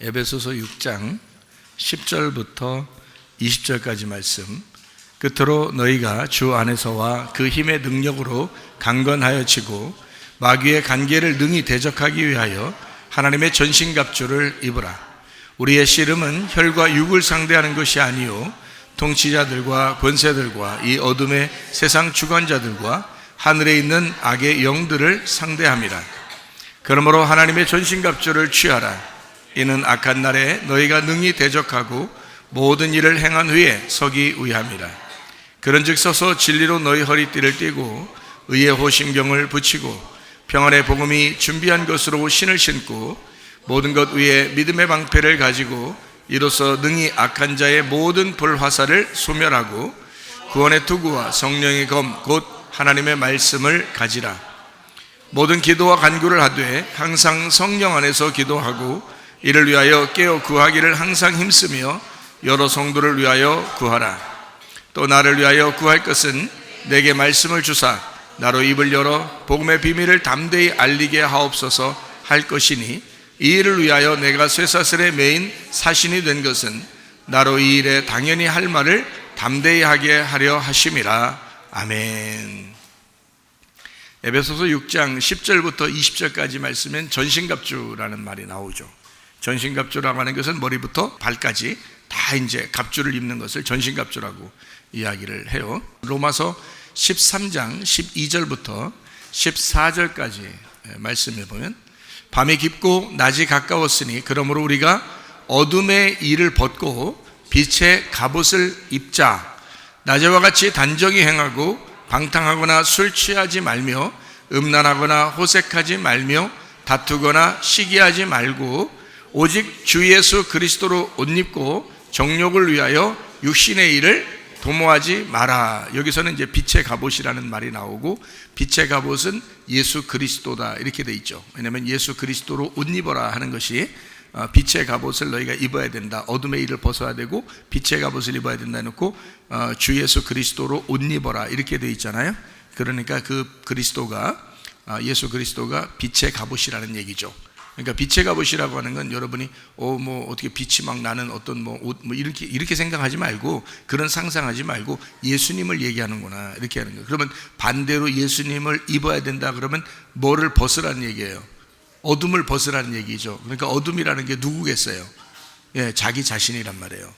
에베소서 6장 10절부터 20절까지 말씀, 끝으로 너희가 주 안에서와 그 힘의 능력으로 강건하여 지고 마귀의 간계를 능히 대적하기 위하여 하나님의 전신갑주를 입으라. 우리의 씨름은 혈과 육을 상대하는 것이 아니요 통치자들과 권세들과 이 어둠의 세상 주관자들과 하늘에 있는 악의 영들을 상대함이라. 그러므로 하나님의 전신갑주를 취하라. 이는 악한 날에 너희가 능히 대적하고 모든 일을 행한 후에 서기 위함이라. 그런즉 서서 진리로 너희 허리띠를 띠고 의의 호심경을 붙이고 평안의 복음이 준비한 것으로 신을 신고 모든 것 위에 믿음의 방패를 가지고 이로써 능히 악한 자의 모든 불화살을 소멸하고 구원의 투구와 성령의 검 곧 하나님의 말씀을 가지라. 모든 기도와 간구를 하되 항상 성령 안에서 기도하고 이를 위하여 깨어 구하기를 항상 힘쓰며 여러 성도를 위하여 구하라. 또 나를 위하여 구할 것은 내게 말씀을 주사 나로 입을 열어 복음의 비밀을 담대히 알리게 하옵소서 할 것이니 이 일을 위하여 내가 쇠사슬에 매인 사신이 된 것은 나로 이 일에 당연히 할 말을 담대히 하게 하려 하심이라. 아멘. 에베소서 6장 10절부터 20절까지 말씀엔 전신갑주라는 말이 나오죠. 전신갑주라고 하는 것은 머리부터 발까지 다 이제 갑주를 입는 것을 전신갑주라고 이야기를 해요. 로마서 13장 12절부터 14절까지 말씀해 보면 밤이 깊고 낮이 가까웠으니 그러므로 우리가 어둠의 일을 벗고 빛의 갑옷을 입자. 낮에와 같이 단정히 행하고 방탕하거나 술 취하지 말며 음란하거나 호색하지 말며 다투거나 시기하지 말고 오직 주 예수 그리스도로 옷 입고 정욕을 위하여 육신의 일을 도모하지 마라. 여기서는 이제 빛의 갑옷이라는 말이 나오고 빛의 갑옷은 예수 그리스도다 이렇게 돼 있죠. 왜냐하면 예수 그리스도로 옷 입어라 하는 것이 빛의 갑옷을 너희가 입어야 된다. 어둠의 일을 벗어야 되고 빛의 갑옷을 입어야 된다 해놓고 주 예수 그리스도로 옷 입어라 이렇게 돼 있잖아요. 그러니까 그 그리스도가 예수 그리스도가 빛의 갑옷이라는 얘기죠. 그러니까 빛의 갑옷이라고 하는 건 여러분이 어떻게 빛이 막 나는 어떤 옷 이렇게 생각하지 말고 그런 상상하지 말고 예수님을 얘기하는구나 이렇게 하는 거예요. 그러면 반대로 예수님을 입어야 된다 그러면 뭐를 벗으라는 얘기예요? 어둠을 벗으라는 얘기죠. 그러니까 어둠이라는 게 누구겠어요? 예, 자기 자신이란 말이에요.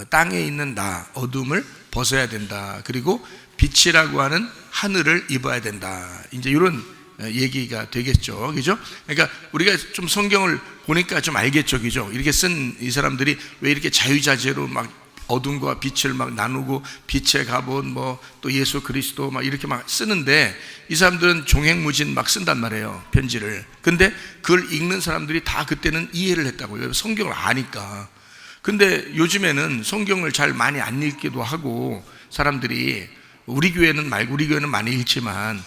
땅에 있는 나, 어둠을 벗어야 된다. 그리고 빛이라고 하는 하늘을 입어야 된다. 이제 이런 얘기가 되겠죠. 그죠? 그러니까 우리가 좀 성경을 보니까 좀 알겠죠. 그죠? 이렇게 쓴 이 사람들이 왜 이렇게 자유자재로 막 어둠과 빛을 막 나누고 빛의 갑옷 또 예수 그리스도 막 이렇게 막 쓰는데 이 사람들은 종횡무진 막 쓴단 말이에요. 편지를. 근데 그걸 읽는 사람들이 다 그때는 이해를 했다고요. 성경을 아니까. 근데 요즘에는 성경을 잘 많이 안 읽기도 하고 사람들이 우리 교회는 많이 읽지만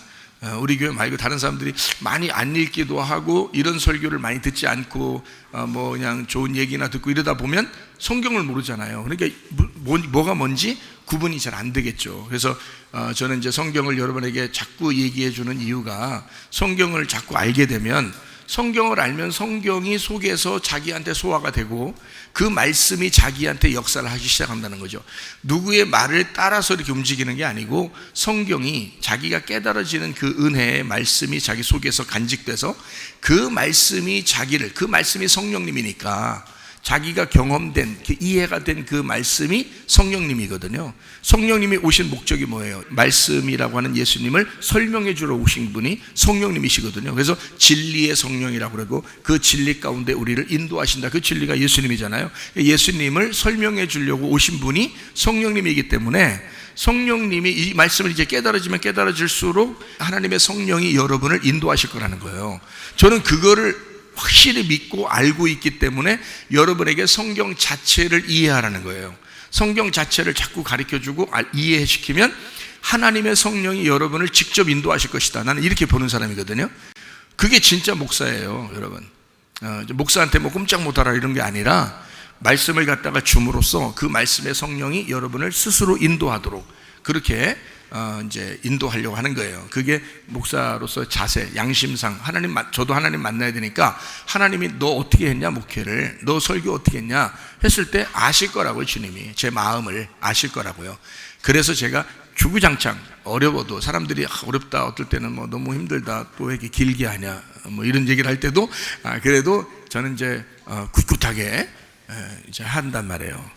우리 교회 말고 다른 사람들이 많이 안 읽기도 하고 이런 설교를 많이 듣지 않고 그냥 좋은 얘기나 듣고 이러다 보면 성경을 모르잖아요. 그러니까 뭐가 뭔지 구분이 잘 안 되겠죠. 그래서 저는 이제 성경을 여러분에게 자꾸 얘기해 주는 이유가 성경을 자꾸 알게 되면 성경을 알면 성경이 속에서 자기한테 소화가 되고 그 말씀이 자기한테 역사를 하기 시작한다는 거죠. 누구의 말을 따라서 이렇게 움직이는 게 아니고 성경이 자기가 깨달아지는 그 은혜의 말씀이 자기 속에서 간직돼서 그 말씀이 그 말씀이 성령님이니까 자기가 경험된, 이해가 된 그 말씀이 성령님이거든요. 성령님이 오신 목적이 뭐예요? 말씀이라고 하는 예수님을 설명해 주러 오신 분이 성령님이시거든요. 그래서 진리의 성령이라고 그러고 그 진리 가운데 우리를 인도하신다. 그 진리가 예수님이잖아요. 예수님을 설명해 주려고 오신 분이 성령님이기 때문에 성령님이 이 말씀을 이제 깨달아지면 깨달아질수록 하나님의 성령이 여러분을 인도하실 거라는 거예요. 저는 그거를 확실히 믿고 알고 있기 때문에 여러분에게 성경 자체를 이해하라는 거예요. 성경 자체를 자꾸 가르쳐주고 이해시키면 하나님의 성령이 여러분을 직접 인도하실 것이다. 나는 이렇게 보는 사람이거든요. 그게 진짜 목사예요, 여러분. 목사한테 꼼짝 못하라 이런 게 아니라 말씀을 갖다가 줌으로써 그 말씀의 성령이 여러분을 스스로 인도하도록 그렇게 이제 인도하려고 하는 거예요. 그게 목사로서 자세, 양심상 저도 하나님 만나야 되니까 하나님이 너 어떻게 했냐 목회를, 너 설교 어떻게 했냐 했을 때 아실 거라고요. 주님이 제 마음을 아실 거라고요. 그래서 제가 주구장창 어려워도 사람들이 어렵다, 어떨 때는 뭐 너무 힘들다, 또 왜 이렇게 길게 하냐 뭐 이런 얘기를 할 때도 그래도 저는 이제 꿋꿋하게 이제 한단 말이에요.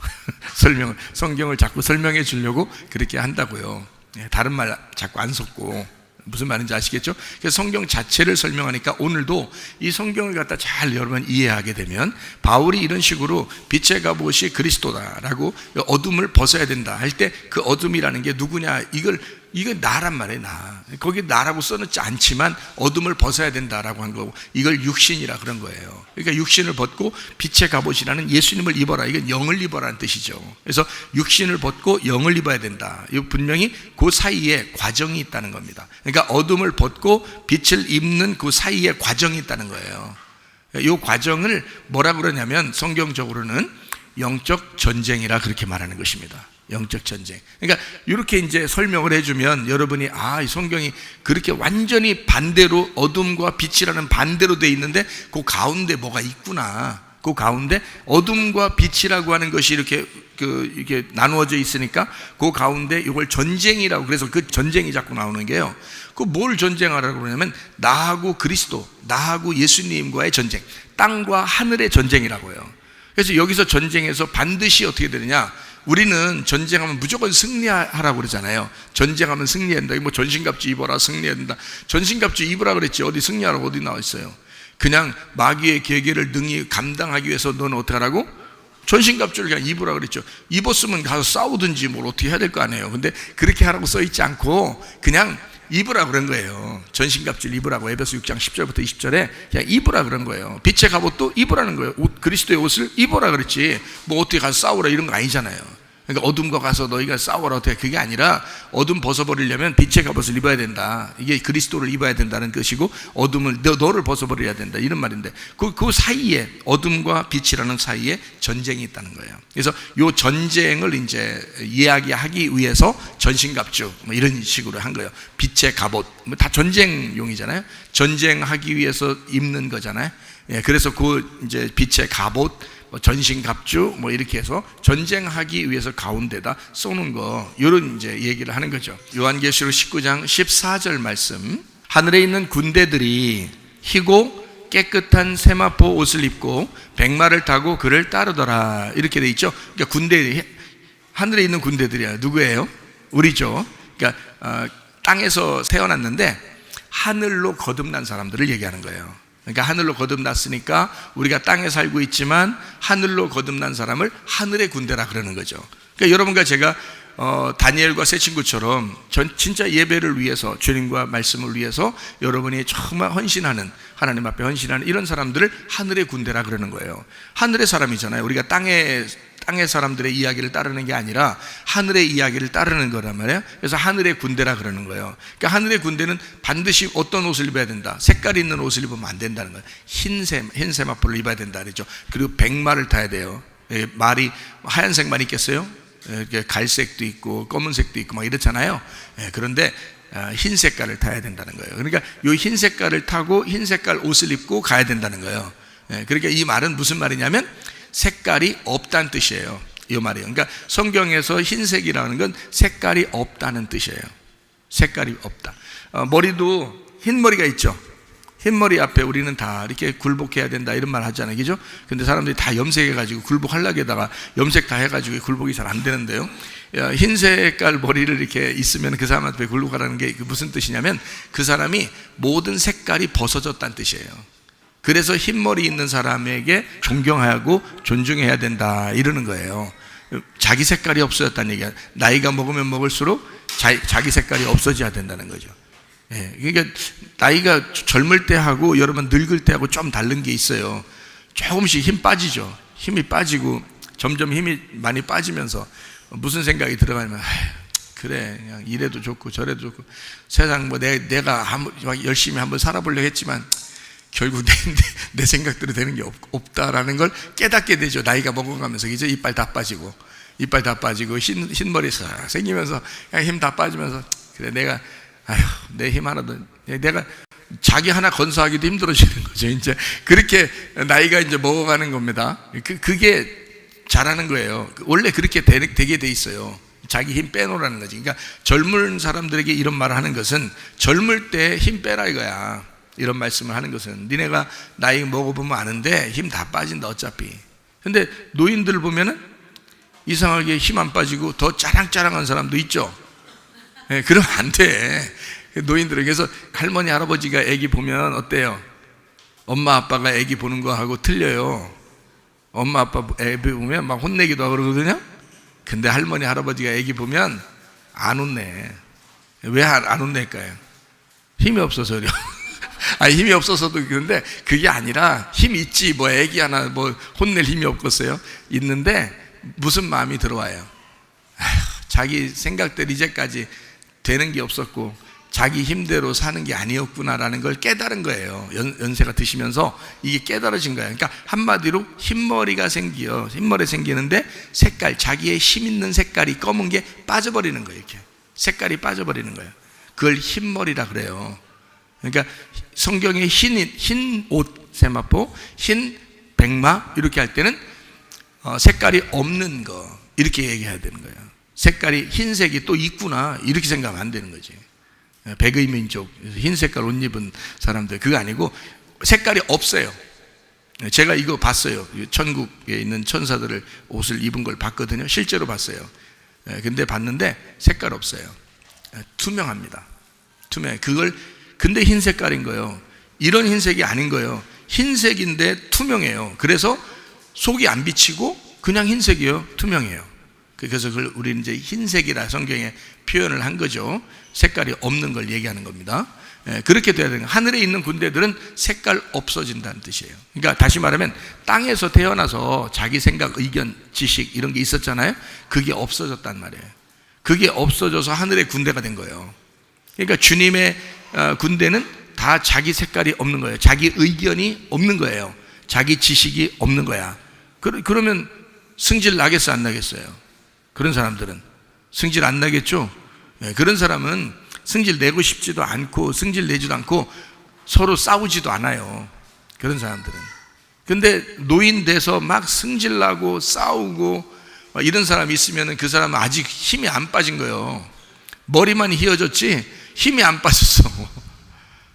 성경을 자꾸 설명해 주려고 그렇게 한다고요. 다른 말 자꾸 안 섞고. 무슨 말인지 아시겠죠? 그래서 성경 자체를 설명하니까 오늘도 이 성경을 갖다 잘 여러분 이해하게 되면 바울이 이런 식으로 빛의 갑옷이 그리스도다라고 어둠을 벗어야 된다 할 때 그 어둠이라는 게 누구냐, 이걸 나란 말이에요. 나 거기 나라고 써놓지 않지만 어둠을 벗어야 된다라고 한 거고, 이걸 육신이라 그런 거예요. 그러니까 육신을 벗고 빛의 갑옷이라는 예수님을 입어라, 이건 영을 입어라는 뜻이죠. 그래서 육신을 벗고 영을 입어야 된다. 이 분명히 그 사이에 과정이 있다는 겁니다. 그러니까 어둠을 벗고 빛을 입는 그 사이에 과정이 있다는 거예요. 이 과정을 뭐라 그러냐면 성경적으로는 영적 전쟁이라 그렇게 말하는 것입니다. 영적 전쟁. 그러니까 이렇게 이제 설명을 해주면 여러분이 이 성경이 그렇게 완전히 반대로 어둠과 빛이라는 반대로 돼 있는데 그 가운데 뭐가 있구나. 그 가운데 어둠과 빛이라고 하는 것이 이렇게 나누어져 있으니까 그 가운데 이걸 전쟁이라고, 그래서 그 전쟁이 자꾸 나오는 게요. 그 뭘 전쟁하라고 그러냐면 나하고 그리스도, 나하고 예수님과의 전쟁, 땅과 하늘의 전쟁이라고요. 그래서 여기서 전쟁에서 반드시 어떻게 되느냐? 우리는 전쟁하면 무조건 승리하라고 그러잖아요. 전쟁하면 승리해야 된다. 뭐 전신갑주 입어라, 승리해야 된다. 전신갑주 입으라 그랬지 어디 승리하라고 어디 나와 있어요? 그냥 마귀의 계계를 능히 감당하기 위해서 너는 어떻게 하라고? 전신갑주를 그냥 입으라 그랬죠. 입었으면 가서 싸우든지 뭘 어떻게 해야 될 거 아니에요. 근데 그렇게 하라고 써 있지 않고 그냥 입으라 그런 거예요. 전신갑주를 입으라고. 에베소 6장 10절부터 20절에 그냥 입으라 그런 거예요. 빛의 갑옷도 입으라는 거예요. 그리스도의 옷을 입으라 그랬지 뭐 어떻게 가서 싸우라 이런 거 아니잖아요. 그러니까 어둠과 가서 너희가 싸워라 어떻게, 그게 아니라 어둠 벗어버리려면 빛의 갑옷을 입어야 된다. 이게 그리스도를 입어야 된다는 것이고, 어둠을 너를 벗어버려야 된다 이런 말인데 그 사이에 어둠과 빛이라는 사이에 전쟁이 있다는 거예요. 그래서 이 전쟁을 이제 이야기하기 위해서 전신갑주 뭐 이런 식으로 한 거예요. 빛의 갑옷 뭐 다 전쟁용이잖아요. 전쟁하기 위해서 입는 거잖아요. 그래서 그 이제 빛의 갑옷, 전신갑주 뭐 이렇게 해서 전쟁하기 위해서 가운데다 쏘는 거, 이런 이제 얘기를 하는 거죠. 요한계시록 19장 14절 말씀, 하늘에 있는 군대들이 희고 깨끗한 세마포 옷을 입고 백마를 타고 그를 따르더라 이렇게 돼 있죠. 그러니까 군대, 하늘에 있는 군대들이야. 누구예요? 우리죠. 그러니까 땅에서 태어났는데 하늘로 거듭난 사람들을 얘기하는 거예요. 그러니까 하늘로 거듭났으니까 우리가 땅에 살고 있지만 하늘로 거듭난 사람을 하늘의 군대라 그러는 거죠. 그러니까 여러분과 제가 다니엘과 새 친구처럼 진짜 예배를 위해서, 주님과 말씀을 위해서 여러분이 정말 헌신하는, 하나님 앞에 헌신하는 이런 사람들을 하늘의 군대라 그러는 거예요. 하늘의 사람이잖아요. 우리가 땅의 사람들의 이야기를 따르는 게 아니라 하늘의 이야기를 따르는 거란 말이에요. 그래서 하늘의 군대라 그러는 거예요. 그러니까 하늘의 군대는 반드시 어떤 옷을 입어야 된다. 색깔 있는 옷을 입으면 안 된다는 거예요. 흰 세마포를 입어야 된다 그랬죠. 그리고 백마를 타야 돼요. 말이 하얀색만 있겠어요? 갈색도 있고 검은색도 있고 막 이렇잖아요. 그런데 흰 색깔을 타야 된다는 거예요. 그러니까 이 흰 색깔을 타고 흰 색깔 옷을 입고 가야 된다는 거예요. 그러니까 이 말은 무슨 말이냐면 색깔이 없다는 뜻이에요. 이 말이에요. 그러니까 성경에서 흰색이라는 건 색깔이 없다는 뜻이에요. 색깔이 없다. 머리도 흰 머리가 있죠. 흰 머리 앞에 우리는 다 이렇게 굴복해야 된다 이런 말 하잖아요. 그죠? 근데 사람들이 다 염색해가지고 굴복하려다가 염색 다 해가지고 굴복이 잘 안 되는데요. 흰 색깔 머리를 이렇게 있으면 그 사람한테 굴복하라는 게 무슨 뜻이냐면 그 사람이 모든 색깔이 벗어졌다는 뜻이에요. 그래서 흰머리 있는 사람에게 존경하고 존중해야 된다 이러는 거예요. 자기 색깔이 없어졌다는 얘기야. 나이가 먹으면 먹을수록 자기 색깔이 없어져야 된다는 거죠. 그러니까 나이가 젊을 때 하고 여러분 늙을 때 하고 좀 다른 게 있어요. 조금씩 힘 빠지죠. 힘이 빠지고 점점 힘이 많이 빠지면서 무슨 생각이 들어가냐면 그래 그냥 이래도 좋고 저래도 좋고 세상 뭐 내가 열심히 한번 살아보려고 했지만 결국 내 생각대로 되는 게 없다라는 걸 깨닫게 되죠. 나이가 먹어가면서 이제 이빨 다 빠지고 흰머리 싹 생기면서 그냥 힘 다 빠지면서 그래 내가 내 힘 하나도, 내가 자기 하나 건사하기도 힘들어지는 거죠. 이제 그렇게 나이가 이제 먹어가는 겁니다. 그게 잘하는 거예요. 원래 그렇게 되게 돼 있어요. 자기 힘 빼놓으라는 거지. 그러니까 젊은 사람들에게 이런 말을 하는 것은 젊을 때 힘 빼라 이거야. 이런 말씀을 하는 것은 니네가 나이 먹어보면 아는데 힘 다 빠진다 어차피. 근데 노인들 보면은 이상하게 힘 안 빠지고 더 짜랑짜랑한 사람도 있죠. 네, 그러면 안 돼. 노인들은. 그래서 할머니 할아버지가 애기 보면 어때요? 엄마 아빠가 애기 보는 거하고 틀려요. 엄마 아빠 애기 보면 막 혼내기도 하고 그러거든요. 근데 할머니 할아버지가 애기 보면 안 혼내. 왜 안 혼낼까요? 힘이 없어서 그래요. 힘이 없어서도 그런데 그게 아니라 힘 있지. 뭐 애기 하나 뭐 혼낼 힘이 없겠어요? 있는데 무슨 마음이 들어와요? 자기 생각대로 이제까지 되는 게 없었고 자기 힘대로 사는 게 아니었구나라는 걸 깨달은 거예요. 연세가 드시면서 이게 깨달아진 거예요. 그러니까 한마디로 흰머리가 생기요. 흰머리 생기는데 색깔, 자기의 힘 있는 색깔이 검은 게 빠져버리는 거예요. 이렇게 색깔이 빠져버리는 거예요. 그걸 흰머리라 그래요. 그러니까 성경에 흰 옷, 세마포, 흰 백마 이렇게 할 때는 색깔이 없는 거 이렇게 얘기해야 되는 거예요. 색깔이 흰색이 또 있구나 이렇게 생각하면 안 되는 거지. 백의 민족, 흰 색깔 옷 입은 사람들 그거 아니고 색깔이 없어요. 제가 이거 봤어요. 천국에 있는 천사들을 옷을 입은 걸 봤거든요. 실제로 봤어요. 근데 봤는데 색깔 없어요. 투명합니다. 투명해. 그걸 근데 흰 색깔인 거예요. 이런 흰색이 아닌 거예요. 흰색인데 투명해요. 그래서 속이 안 비치고 그냥 흰색이에요. 투명해요. 그래서 그걸 우리는 이제 흰색이라 성경에 표현을 한 거죠. 색깔이 없는 걸 얘기하는 겁니다. 그렇게 돼야 되는 거예요. 하늘에 있는 군대들은 색깔 없어진다는 뜻이에요. 그러니까 다시 말하면 땅에서 태어나서 자기 생각, 의견, 지식 이런 게 있었잖아요. 그게 없어졌단 말이에요. 그게 없어져서 하늘의 군대가 된 거예요. 그러니까 주님의 군대는 다 자기 색깔이 없는 거예요. 자기 의견이 없는 거예요. 자기 지식이 없는 거야. 그러면 승질 나겠어 안 나겠어요? 그런 사람들은 승질 안 나겠죠? 그런 사람은 승질 내고 싶지도 않고 승질 내지도 않고 서로 싸우지도 않아요. 그런 사람들은. 근데 노인 돼서 막 승질 나고 싸우고 이런 사람이 있으면 그 사람은 아직 힘이 안 빠진 거예요. 머리만 휘어졌지 힘이 안 빠졌어.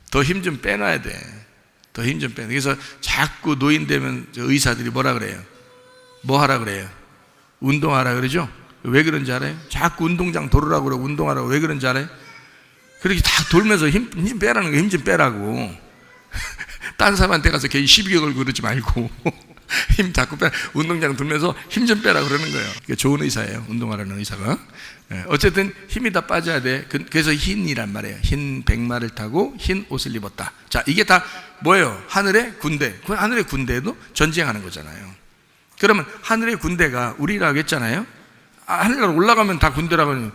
더 힘 좀 빼놔야 돼. 더 힘 좀 빼놔. 그래서 자꾸 노인 되면 의사들이 뭐라 그래요? 뭐 하라 그래요? 운동하라 그러죠? 왜 그런지 알아요? 자꾸 운동장 돌으라고 그러고 운동하라고. 왜 그런지 알아요? 그렇게 다 돌면서 힘 빼라는 거. 힘 좀 빼라고. 딴 사람한테 가서 괜히 시비 걸고 그러지 말고 힘 자꾸 빼라. 운동장 돌면서 힘 좀 빼라 그러는 거예요. 그게 좋은 의사예요. 운동하라는 의사가. 어쨌든 힘이 다 빠져야 돼. 그래서 흰이란 말이에요. 흰 백마를 타고 흰 옷을 입었다. 자, 이게 다 뭐예요? 하늘의 군대. 하늘의 군대도 전쟁하는 거잖아요. 그러면 하늘의 군대가 우리라고 했잖아요. 하늘나라 올라가면 다 군대라고 하면,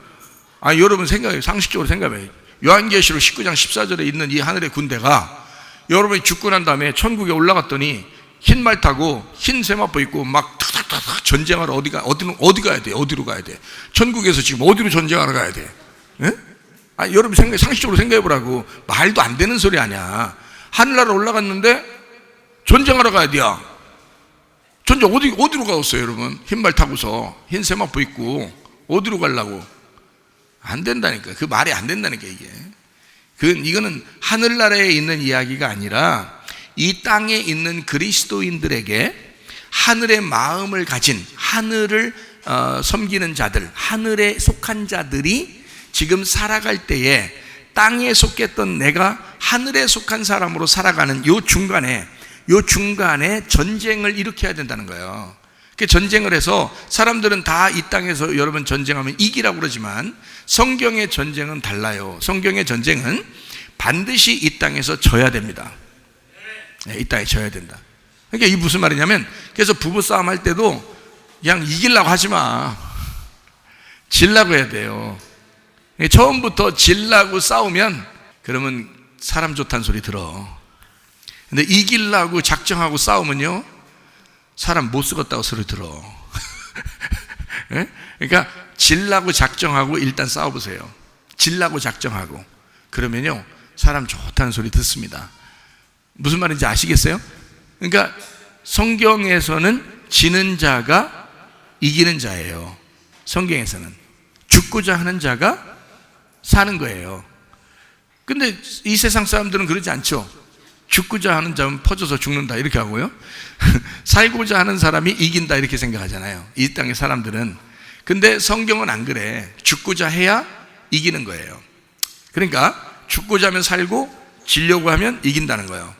여러분 상식적으로 생각해요. 요한계시록 19장 14절에 있는 이 하늘의 군대가 여러분이 죽고 난 다음에 천국에 올라갔더니 흰 말 타고 흰 세마포 입고 막 탁탁탁 전쟁하러 어디 가야 돼? 어디로 가야 돼? 천국에서 지금 어디로 전쟁하러 가야 돼? 여러분 상식적으로 생각해 보라고. 말도 안 되는 소리 아니야. 하늘나라 올라갔는데 전쟁하러 가야 돼요. 전쟁 어디로 가겠어요, 여러분? 흰 말 타고서 흰 세마포 입고 어디로 가려고? 안 된다니까. 그 말이 안 된다니까 이게. 이거는 하늘나라에 있는 이야기가 아니라 이 땅에 있는 그리스도인들에게 하늘의 마음을 가진 하늘을 섬기는 자들, 하늘에 속한 자들이 지금 살아갈 때에 땅에 속했던 내가 하늘에 속한 사람으로 살아가는 요 중간에 전쟁을 일으켜야 된다는 거예요. 그 전쟁을 해서 사람들은 다 이 땅에서 여러분 전쟁하면 이기라고 그러지만 성경의 전쟁은 달라요. 성경의 전쟁은 반드시 이 땅에서 져야 됩니다. 이 땅에 져야 된다. 그러니까 이게 무슨 말이냐면, 그래서 부부싸움 할 때도 그냥 이기려고 하지 마. 질라고 해야 돼요. 처음부터 질라고 싸우면 그러면 사람 좋다는 소리 들어. 근데 이기려고 작정하고 싸우면요, 사람 못 쓰겠다고 소리 들어. 그러니까 질라고 작정하고 일단 싸워보세요. 질라고 작정하고 그러면요 사람 좋다는 소리 듣습니다. 무슨 말인지 아시겠어요? 그러니까 성경에서는 지는 자가 이기는 자예요. 성경에서는 죽고자 하는 자가 사는 거예요. 근데 이 세상 사람들은 그러지 않죠. 죽고자 하는 자는 퍼져서 죽는다 이렇게 하고요 살고자 하는 사람이 이긴다 이렇게 생각하잖아요, 이 땅의 사람들은. 근데 성경은 안 그래. 죽고자 해야 이기는 거예요. 그러니까 죽고자 하면 살고 지려고 하면 이긴다는 거예요.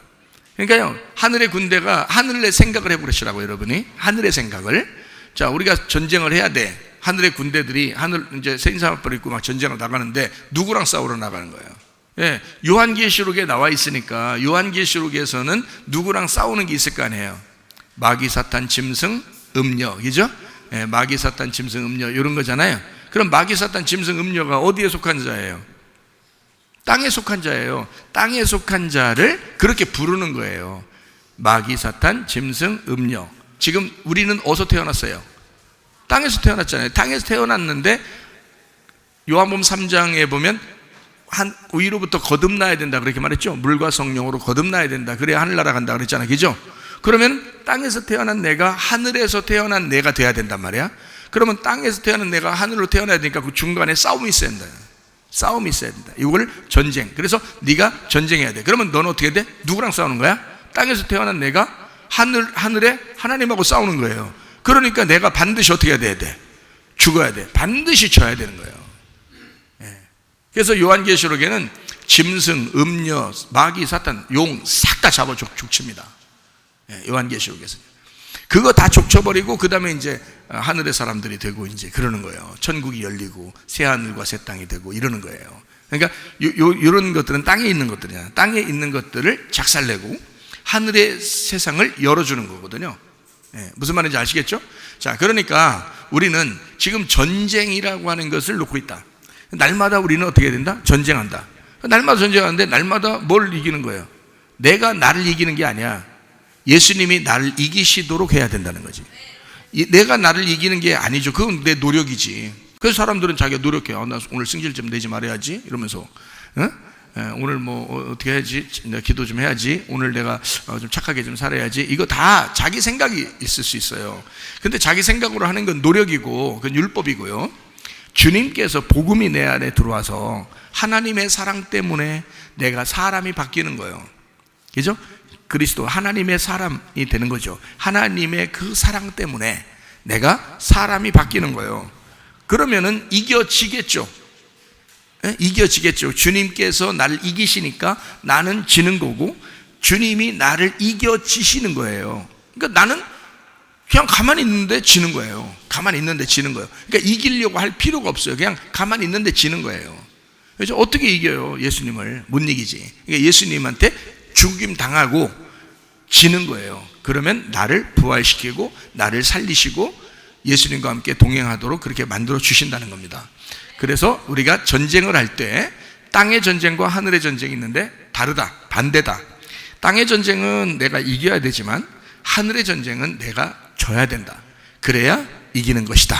그러니까요 하늘의 군대가 하늘의 생각을 해보시라고, 여러분이 하늘의 생각을. 자, 우리가 전쟁을 해야 돼. 하늘의 군대들이 하늘 이제 생사합을 입고 막 전쟁을 나가는데 누구랑 싸우러 나가는 거예요? 예, 요한계시록에 나와 있으니까 요한계시록에서는 누구랑 싸우는 게 있을 거 아니에요. 마귀, 사탄, 짐승, 음녀, 그죠? 예, 마귀, 사탄, 짐승, 음녀 이런 거잖아요. 그럼 마귀, 사탄, 짐승, 음녀가 어디에 속한 자예요? 땅에 속한 자예요. 땅에 속한 자를 그렇게 부르는 거예요. 마귀, 사탄, 짐승, 음녀. 지금 우리는 어디서 태어났어요? 땅에서 태어났잖아요. 땅에서 태어났는데 요한복음 3장에 보면 위로부터 거듭나야 된다 그렇게 말했죠. 물과 성령으로 거듭나야 된다. 그래야 하늘나라 간다 그랬잖아요, 그죠? 그러면 땅에서 태어난 내가 하늘에서 태어난 내가 돼야 된단 말이야. 그러면 땅에서 태어난 내가 하늘로 태어나야 되니까 그 중간에 싸움이 있어야 된다. 싸움이 있어야 된다. 이걸 전쟁. 그래서 네가 전쟁해야 돼. 그러면 너는 어떻게 돼? 누구랑 싸우는 거야? 땅에서 태어난 내가 하늘에 하나님하고 싸우는 거예요. 그러니까 내가 반드시 어떻게 해야 돼? 죽어야 돼. 반드시 져야 되는 거예요. 그래서 요한계시록에는 짐승, 음녀, 마귀, 사탄, 용 싹 다 잡아 족칩니다. 요한계시록에서 그거 다 족쳐버리고 그 다음에 이제 하늘의 사람들이 되고 이제 그러는 거예요. 천국이 열리고 새 하늘과 새 땅이 되고 이러는 거예요. 그러니까 이런 것들은 땅에 있는 것들이야. 땅에 있는 것들을 작살내고 하늘의 세상을 열어주는 거거든요. 무슨 말인지 아시겠죠? 자, 그러니까 우리는 지금 전쟁이라고 하는 것을 놓고 있다. 날마다 우리는 어떻게 해야 된다? 전쟁한다. 날마다 전쟁하는데 날마다 뭘 이기는 거예요? 내가 나를 이기는 게 아니야. 예수님이 나를 이기시도록 해야 된다는 거지. 내가 나를 이기는 게 아니죠. 그건 내 노력이지. 그래서 사람들은 자기가 노력해. 나 오늘 승질 좀 내지 말아야지 이러면서 오늘 뭐 어떻게 해야지, 내가 기도 좀 해야지, 오늘 내가 좀 착하게 좀 살아야지. 이거 다 자기 생각이 있을 수 있어요. 근데 자기 생각으로 하는 건 노력이고 그건 율법이고요. 주님께서 복음이 내 안에 들어와서 하나님의 사랑 때문에 내가 사람이 바뀌는 거예요. 그죠? 그리스도 하나님의 사람이 되는 거죠. 하나님의 그 사랑 때문에 내가 사람이 바뀌는 거예요. 그러면은 이겨지겠죠. 이겨지겠죠. 주님께서 나를 이기시니까 나는 지는 거고 주님이 나를 이겨지시는 거예요. 그러니까 나는 그냥 가만히 있는데 지는 거예요. 가만히 있는데 지는 거예요. 그러니까 이기려고 할 필요가 없어요. 그냥 가만히 있는데 지는 거예요. 그래서 어떻게 이겨요? 예수님을 못 이기지. 그러니까 예수님한테 죽임 당하고 지는 거예요. 그러면 나를 부활시키고 나를 살리시고 예수님과 함께 동행하도록 그렇게 만들어 주신다는 겁니다. 그래서 우리가 전쟁을 할 때 땅의 전쟁과 하늘의 전쟁이 있는데 다르다, 반대다. 땅의 전쟁은 내가 이겨야 되지만 하늘의 전쟁은 내가 져야 된다. 그래야 이기는 것이다.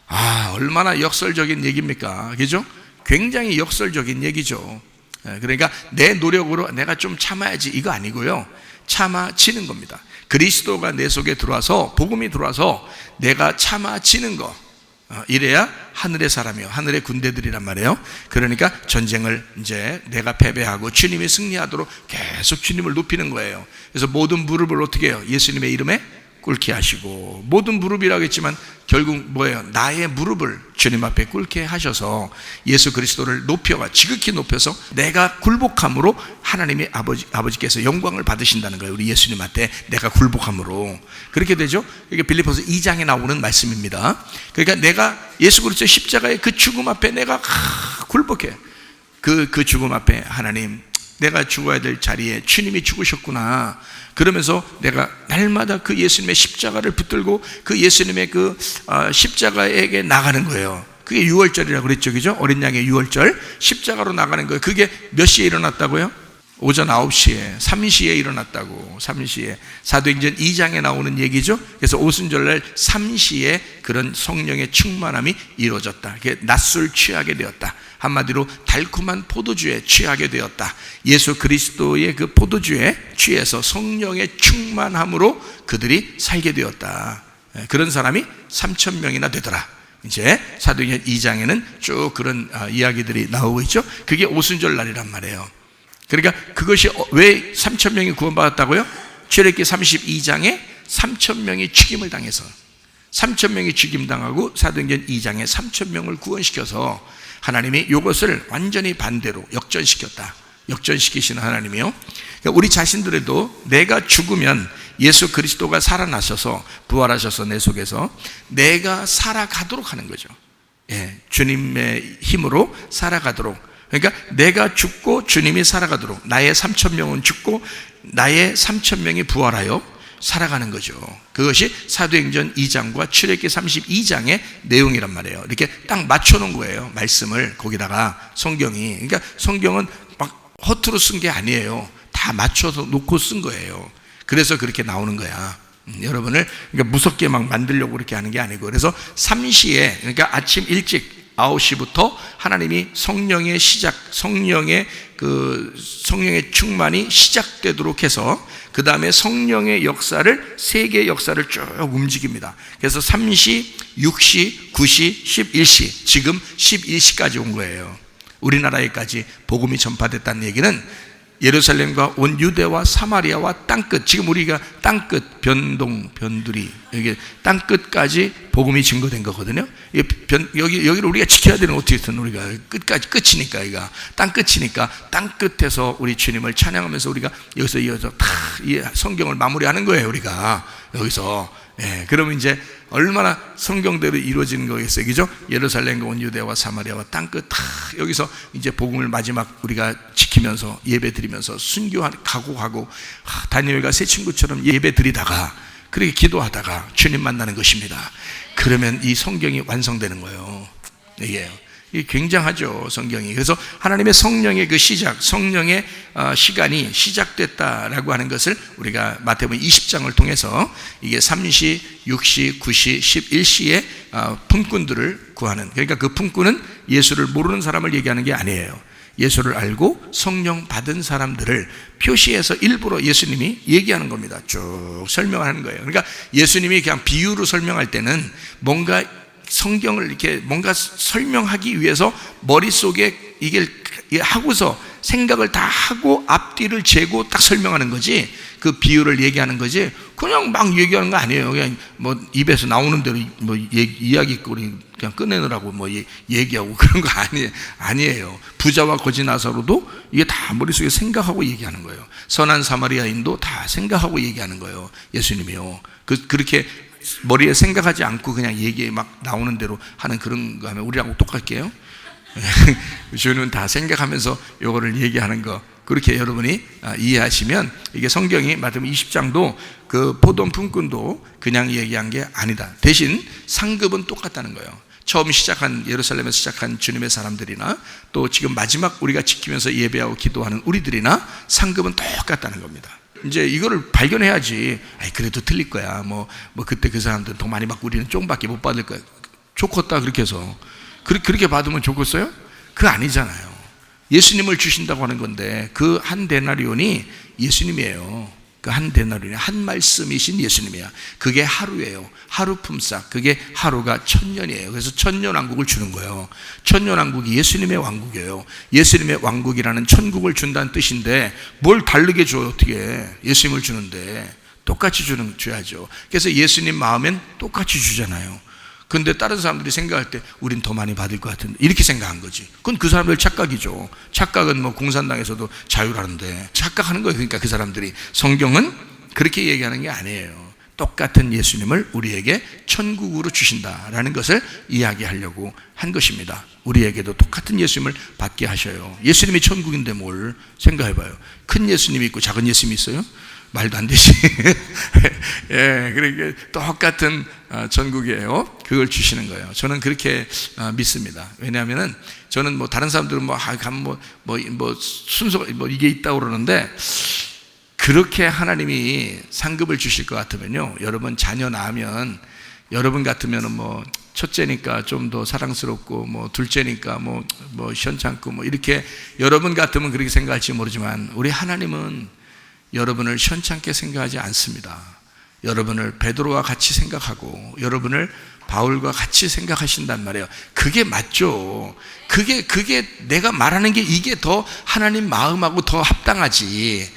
아, 얼마나 역설적인 얘기입니까? 그죠? 굉장히 역설적인 얘기죠. 그러니까 내 노력으로 내가 좀 참아야지 이거 아니고요. 참아지는 겁니다. 그리스도가 내 속에 들어와서, 복음이 들어와서 내가 참아지는 거, 이래야 하늘의 사람이요, 하늘의 군대들이란 말이에요. 그러니까 전쟁을 이제 내가 패배하고 주님이 승리하도록 계속 주님을 높이는 거예요. 그래서 모든 무릎을 어떻게 해요? 예수님의 이름에 꿇게 하시고, 모든 무릎이라고 했지만 결국 뭐예요? 나의 무릎을 주님 앞에 꿇게 하셔서 예수 그리스도를 높여가 지극히 높여서 내가 굴복함으로 하나님의 아버지께서 영광을 받으신다는 거예요. 우리 예수님한테 내가 굴복함으로 그렇게 되죠. 이게 빌립보서 2장에 나오는 말씀입니다. 그러니까 내가 예수 그리스도 십자가의 그 죽음 앞에 내가 굴복해. 그 죽음 앞에 하나님, 내가 죽어야 될 자리에 주님이 죽으셨구나. 그러면서 내가 날마다 그 예수님의 십자가를 붙들고 그 예수님의 그 십자가에게 나가는 거예요. 그게 유월절이라고 그랬죠, 그죠? 어린 양의 유월절, 십자가로 나가는 거예요. 그게 몇 시에 일어났다고요? 오전 9시에 3시에 일어났다고. 3시에 사도행전 2장에 나오는 얘기죠. 그래서 오순절날 3시에 그런 성령의 충만함이 이루어졌다. 낮술 취하게 되었다. 한마디로 달콤한 포도주에 취하게 되었다. 예수 그리스도의 그 포도주에 취해서 성령의 충만함으로 그들이 살게 되었다. 그런 사람이 3,000명이나 되더라. 이제 사도행전 2장에는 쭉 그런 이야기들이 나오고 있죠. 그게 오순절 날이란 말이에요. 그러니까 그것이 왜 3,000명이 구원받았다고요? 출애굽기 32장에 3,000명이 죽임을 당해서 3,000명이 죽임당하고 사도행전 2장에 3,000명을 구원시켜서 하나님이 이것을 완전히 반대로 역전시켰다. 역전시키시는 하나님이요. 그러니까 우리 자신들에도 내가 죽으면 예수 그리스도가 살아나셔서 부활하셔서 내 속에서 내가 살아가도록 하는 거죠. 주님의 힘으로 살아가도록. 그러니까 내가 죽고 주님이 살아가도록, 나의 3,000명은 죽고 나의 3,000명이 부활하여 살아가는 거죠. 그것이 사도행전 2장과 출애굽기 32장의 내용이란 말이에요. 이렇게 딱 맞춰놓은 거예요. 말씀을 거기다가 성경이. 그러니까 성경은 막 허투루 쓴 게 아니에요. 다 맞춰서 놓고 쓴 거예요. 그래서 그렇게 나오는 거야. 여러분을 그러니까 무섭게 막 만들려고 그렇게 하는 게 아니고. 그래서 3시에, 그러니까 아침 일찍 9시부터 하나님이 성령의 시작, 성령의 충만이 시작되도록 해서 그 다음에 성령의 역사를, 세계의 역사를 쭉 움직입니다. 그래서 3시, 6시, 9시, 11시, 지금 11시까지 온 거예요. 우리나라에까지 복음이 전파됐다는 얘기는 예루살렘과 온 유대와 사마리아와 땅끝, 지금 우리가 땅끝, 변동, 변두리, 여기 땅끝까지 복음이 증거된 거거든요. 여기를 우리가 지켜야 되는, 어떻게든 우리가 끝까지, 끝이니까, 이가 땅끝이니까 땅끝에서 우리 주님을 찬양하면서 우리가 여기서 이어서 다 이 성경을 마무리하는 거예요. 우리가 여기서. 그러면 이제 얼마나 성경대로 이루어지는 거겠어요, 그죠? 예루살렘과 온 유대와 사마리아와 땅끝 다 여기서 이제 복음을 마지막 우리가 지키면서 예배 드리면서 순교하고 다니엘과 새 친구처럼 예배 드리다가 그렇게 기도하다가 주님 만나는 것입니다. 그러면 이 성경이 완성되는 거예요. 이게 굉장하죠, 성경이. 그래서 하나님의 성령의 그 시작, 성령의 시간이 시작됐다라고 하는 것을 우리가 마태복음 20장을 통해서 이게 3시, 6시, 9시, 11시에 품꾼들을 구하는, 그러니까 그 품꾼은 예수를 모르는 사람을 얘기하는 게 아니에요. 예수를 알고 성령 받은 사람들을 표시해서 일부러 예수님이 얘기하는 겁니다. 쭉 설명하는 거예요. 그러니까 예수님이 그냥 비유로 설명할 때는 뭔가 성경을 이렇게 뭔가 설명하기 위해서 머릿속에 이게 하고서 생각을 다 하고 앞뒤를 재고 딱 설명하는 거지, 그 비유를 얘기하는 거지 그냥 막 얘기하는 거 아니에요. 그냥 뭐 입에서 나오는 대로 뭐 이야기거리 그냥 꺼내느라고 뭐 얘기하고 그런 거 아니에요. 부자와 거지 나사로도 이게 다 머릿속에 생각하고 얘기하는 거예요. 선한 사마리아인도 다 생각하고 얘기하는 거예요. 예수님이요. 그렇게 머리에 생각하지 않고 그냥 얘기에 막 나오는 대로 하는 그런 거 하면 우리하고 똑같게요. 주는 다 생각하면서 요거를 얘기하는 거, 그렇게 여러분이 이해하시면 이게 성경이 마태복음 20장도 그 포도원 품꾼도 그냥 얘기한 게 아니다. 대신 상급은 똑같다는 거예요. 처음 시작한, 예루살렘에서 시작한 주님의 사람들이나 또 지금 마지막 우리가 지키면서 예배하고 기도하는 우리들이나 상급은 똑같다는 겁니다. 이제 이거를 발견해야지. 그래도 틀릴 거야. 뭐 그때 그 사람들은 더 많이 받고 우리는 조금밖에 못 받을 거야. 좋겠다 그렇게 해서 그렇게 받으면 좋겠어요? 그거 아니잖아요. 예수님을 주신다고 하는 건데 그 한 데나리온이 예수님이에요. 그 한 데나리온이 한 말씀이신 예수님이야. 그게 하루예요. 하루 품삯. 그게 하루가 1000년이에요. 그래서 1000년왕국을 주는 거예요. 1000년왕국이 예수님의 왕국이에요. 예수님의 왕국이라는 천국을 준다는 뜻인데 뭘 다르게 줘요? 어떻게? 예수님을 주는데 똑같이 줘야죠. 그래서 예수님 마음엔 똑같이 주잖아요. 근데 다른 사람들이 생각할 때 우린 더 많이 받을 것 같은데 이렇게 생각한 거지. 그건 그 사람들 착각이죠. 착각은 뭐 공산당에서도 자유라는데 착각하는 거예요. 그러니까 그 사람들이. 성경은 그렇게 얘기하는 게 아니에요. 똑같은 예수님을 우리에게 천국으로 주신다라는 것을 이야기하려고 한 것입니다. 우리에게도 똑같은 예수님을 받게 하셔요. 예수님이 천국인데 뭘 생각해봐요. 큰 예수님이 있고 작은 예수님이 있어요? 말도 안 되지. 예, 그러니까 똑같은 전국이에요. 그걸 주시는 거예요. 저는 그렇게 믿습니다. 왜냐하면은 저는 뭐 다른 사람들은 순서 이게 있다고 그러는데, 그렇게 하나님이 상급을 주실 것 같으면요, 여러분 자녀 낳으면 여러분 같으면은 뭐 첫째니까 좀 더 사랑스럽고, 뭐 둘째니까 뭐 시원찮고, 이렇게 여러분 같으면 그렇게 생각할지 모르지만, 우리 하나님은 여러분을 시원찮게 생각하지 않습니다. 여러분을 베드로와 같이 생각하고 여러분을 바울과 같이 생각하신단 말이에요. 그게 맞죠. 그게 내가 말하는 게 이게 더 하나님 마음하고 더 합당하지.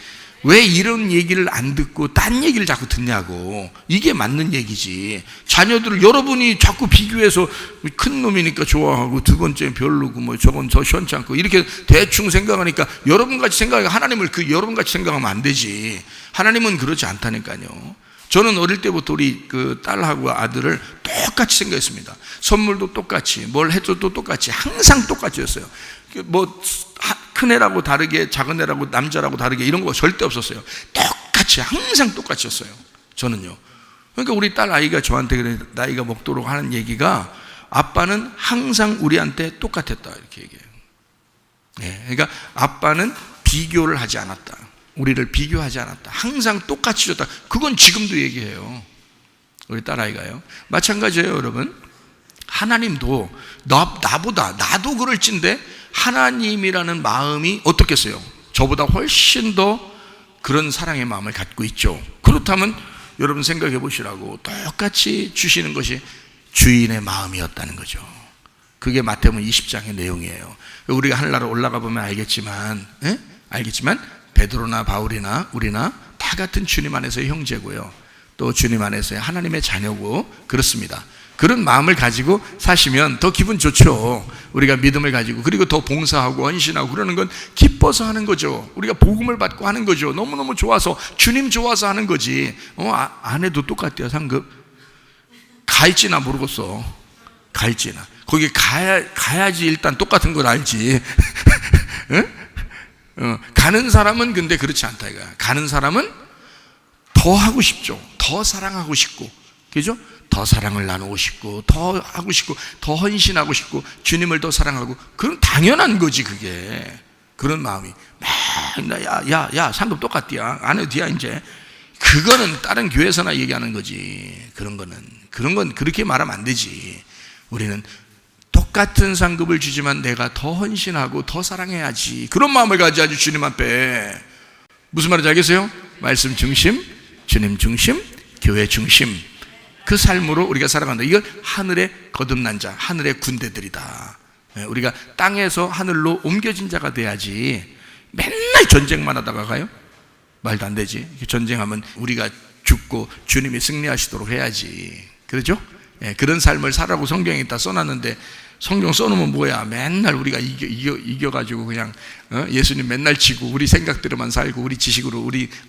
왜 이런 얘기를 안 듣고 딴 얘기를 자꾸 듣냐고. 이게 맞는 얘기지. 자녀들을 여러분이 자꾸 비교해서 큰 놈이니까 좋아하고 두 번째 별로고 저건 더 시원찮고 이렇게 대충 생각하니까 여러분같이 생각하니까 하나님을 여러분같이 생각하면 안 되지. 하나님은 그렇지 않다니까요. 저는 어릴 때부터 우리 그 딸하고 아들을 똑같이 생각했습니다. 선물도 똑같이, 뭘 해줘도 똑같이, 항상 똑같이 했어요. 큰 애라고 다르게, 작은 애라고, 남자라고 다르게 이런 거 절대 없었어요. 똑같이, 항상 똑같이 했어요. 저는요. 그러니까 우리 딸 아이가 저한테 나이가 먹도록 하는 얘기가, 아빠는 항상 우리한테 똑같았다, 이렇게 얘기해요. 네, 그러니까 아빠는 비교를 하지 않았다. 우리를 비교하지 않았다. 항상 똑같이 줬다. 그건 지금도 얘기해요. 우리 딸 아이가요. 마찬가지예요, 여러분. 하나님도 나도 그럴진데 하나님이라는 마음이 어떻겠어요? 저보다 훨씬 더 그런 사랑의 마음을 갖고 있죠. 그렇다면 여러분 생각해 보시라고. 똑같이 주시는 것이 주인의 마음이었다는 거죠. 그게 마태복음 20장의 내용이에요. 우리가 하늘나라 올라가 보면 알겠지만 베드로나 바울이나 우리나 다 같은 주님 안에서의 형제고요, 또 주님 안에서의 하나님의 자녀고, 그렇습니다. 그런 마음을 가지고 사시면 더 기분 좋죠. 우리가 믿음을 가지고, 그리고 더 봉사하고 헌신하고 그러는 건 기뻐서 하는 거죠. 우리가 복음을 받고 하는 거죠. 너무너무 좋아서, 주님 좋아서 하는 거지. 아내도 똑같대요. 상급 갈지나 모르겠어. 갈지나 거기 가야지 일단 똑같은 걸 알지. 응? 가는 사람은 근데 그렇지 않다 이거야. 가는 사람은 더 하고 싶죠. 더 사랑하고 싶고, 그죠? 더 사랑을 나누고 싶고, 더 하고 싶고, 더 헌신하고 싶고, 주님을 더 사랑하고. 그건 당연한 거지. 그게 그런 마음이 야 상급 똑같디야, 안 해도 돼야 이제. 그거는 다른 교회에서나 얘기하는 거지. 그런 건 그렇게 말하면 안 되지. 우리는 똑같은 상급을 주지만 내가 더 헌신하고 더 사랑해야지. 그런 마음을 가져야지. 주님 앞에. 무슨 말인지 알겠어요? 말씀 중심, 주님 중심, 교회 중심, 그 삶으로 우리가 살아간다. 이건 하늘의 거듭난 자, 하늘의 군대들이다. 우리가 땅에서 하늘로 옮겨진 자가 돼야지. 맨날 전쟁만 하다가 가요? 말도 안 되지. 전쟁하면 우리가 죽고 주님이 승리하시도록 해야지. 그렇죠? 그런 삶을 살라고 성경에 있다 써놨는데, 성경 써놓으면 뭐야? 맨날 우리가 이겨가지고 그냥 예수님 맨날 치고 우리 생각대로만 살고 우리 지식으로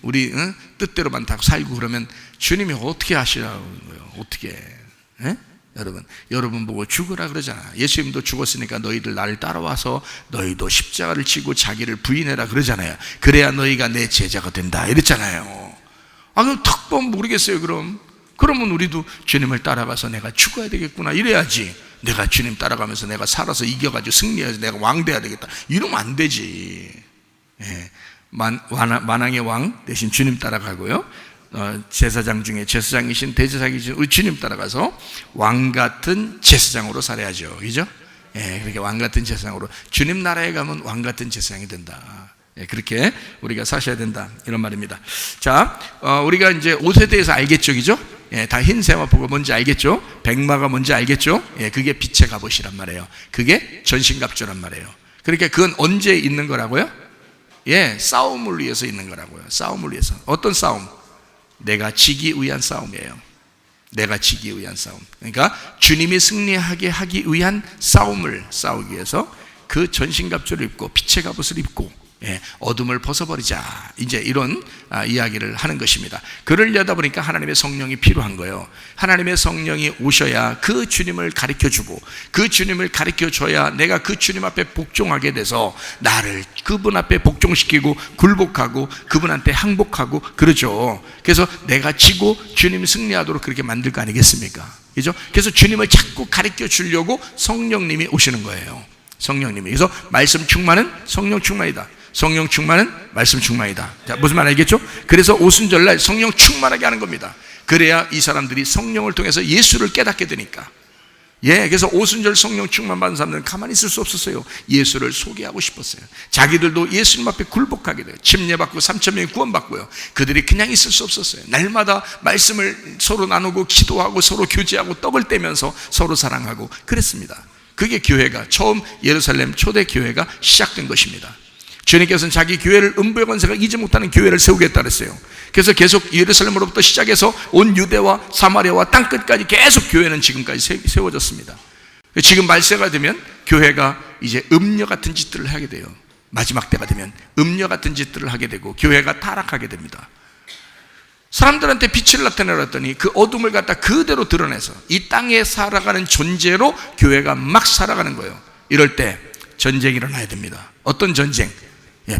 우리 뜻대로만 다 살고 그러면 주님이 어떻게 하시라는 거예요? 어떻게? 여러분 보고 죽으라 그러잖아. 예수님도 죽었으니까 너희들 나를 따라와서 너희도 십자가를 지고 자기를 부인해라 그러잖아요. 그래야 너희가 내 제자가 된다 이랬잖아요. 그럼 턱 보면 모르겠어요. 그러면 우리도 주님을 따라가서 내가 죽어야 되겠구나 이래야지. 내가 주님 따라가면서 내가 살아서 이겨가지고 승리해서 내가 왕 돼야 되겠다 이러면 안 되지. 만왕의 왕 대신 주님 따라가고요, 제사장 중에 제사장이신 대제사장이신 우리 주님 따라가서 왕같은 제사장으로 살아야죠. 그죠? 그렇게 왕같은 제사장으로, 주님 나라에 가면 왕같은 제사장이 된다. 그렇게 우리가 사셔야 된다, 이런 말입니다. 자, 우리가 이제 옷에 대해서 알겠죠, 그죠? 다 흰 세마포가 뭔지 알겠죠? 백마가 뭔지 알겠죠? 그게 빛의 갑옷이란 말이에요. 그게 전신갑주란 말이에요. 그러니까 그건 언제 있는 거라고요? 싸움을 위해서 있는 거라고요. 싸움을 위해서. 어떤 싸움? 내가 지기 위한 싸움이에요. 내가 지기 위한 싸움. 그러니까 주님이 승리하게 하기 위한 싸움을 싸우기 위해서 그 전신갑주를 입고 빛의 갑옷을 입고, 어둠을 벗어버리자, 이제 이런 이야기를 하는 것입니다. 그러려다 보니까 하나님의 성령이 필요한 거예요. 하나님의 성령이 오셔야 그 주님을 가르쳐주고, 그 주님을 가르쳐줘야 내가 그 주님 앞에 복종하게 돼서 나를 그분 앞에 복종시키고 굴복하고 그분한테 항복하고 그러죠. 그래서 내가 지고 주님이 승리하도록 그렇게 만들 거 아니겠습니까? 그죠? 그래서 주님을 자꾸 가르쳐 주려고 성령님이 오시는 거예요. 성령님이. 그래서 말씀 충만은 성령 충만이다. 성령 충만은 말씀 충만이다. 자, 무슨 말 알겠죠? 그래서 오순절날 성령 충만하게 하는 겁니다. 그래야 이 사람들이 성령을 통해서 예수를 깨닫게 되니까. 그래서 오순절 성령 충만 받은 사람들은 가만히 있을 수 없었어요. 예수를 소개하고 싶었어요. 자기들도 예수님 앞에 굴복하게 돼요. 침례받고 3,000명이 구원받고요. 그들이 그냥 있을 수 없었어요. 날마다 말씀을 서로 나누고 기도하고 서로 교제하고 떡을 떼면서 서로 사랑하고 그랬습니다. 그게 교회가 처음 예루살렘 초대 교회가 시작된 것입니다. 주님께서는 자기 교회를 음부의 권세가 이지 못하는 교회를 세우겠다 그랬어요. 그래서 계속 예루살렘으로부터 시작해서 온 유대와 사마리아와 땅끝까지 계속 교회는 지금까지 세워졌습니다. 지금 말세가 되면 교회가 이제 음녀 같은 짓들을 하게 돼요. 마지막 때가 되면 음녀 같은 짓들을 하게 되고 교회가 타락하게 됩니다. 사람들한테 빛을 나타내렸더니 그 어둠을 갖다 그대로 드러내서 이 땅에 살아가는 존재로 교회가 막 살아가는 거예요. 이럴 때 전쟁이 일어나야 됩니다. 어떤 전쟁?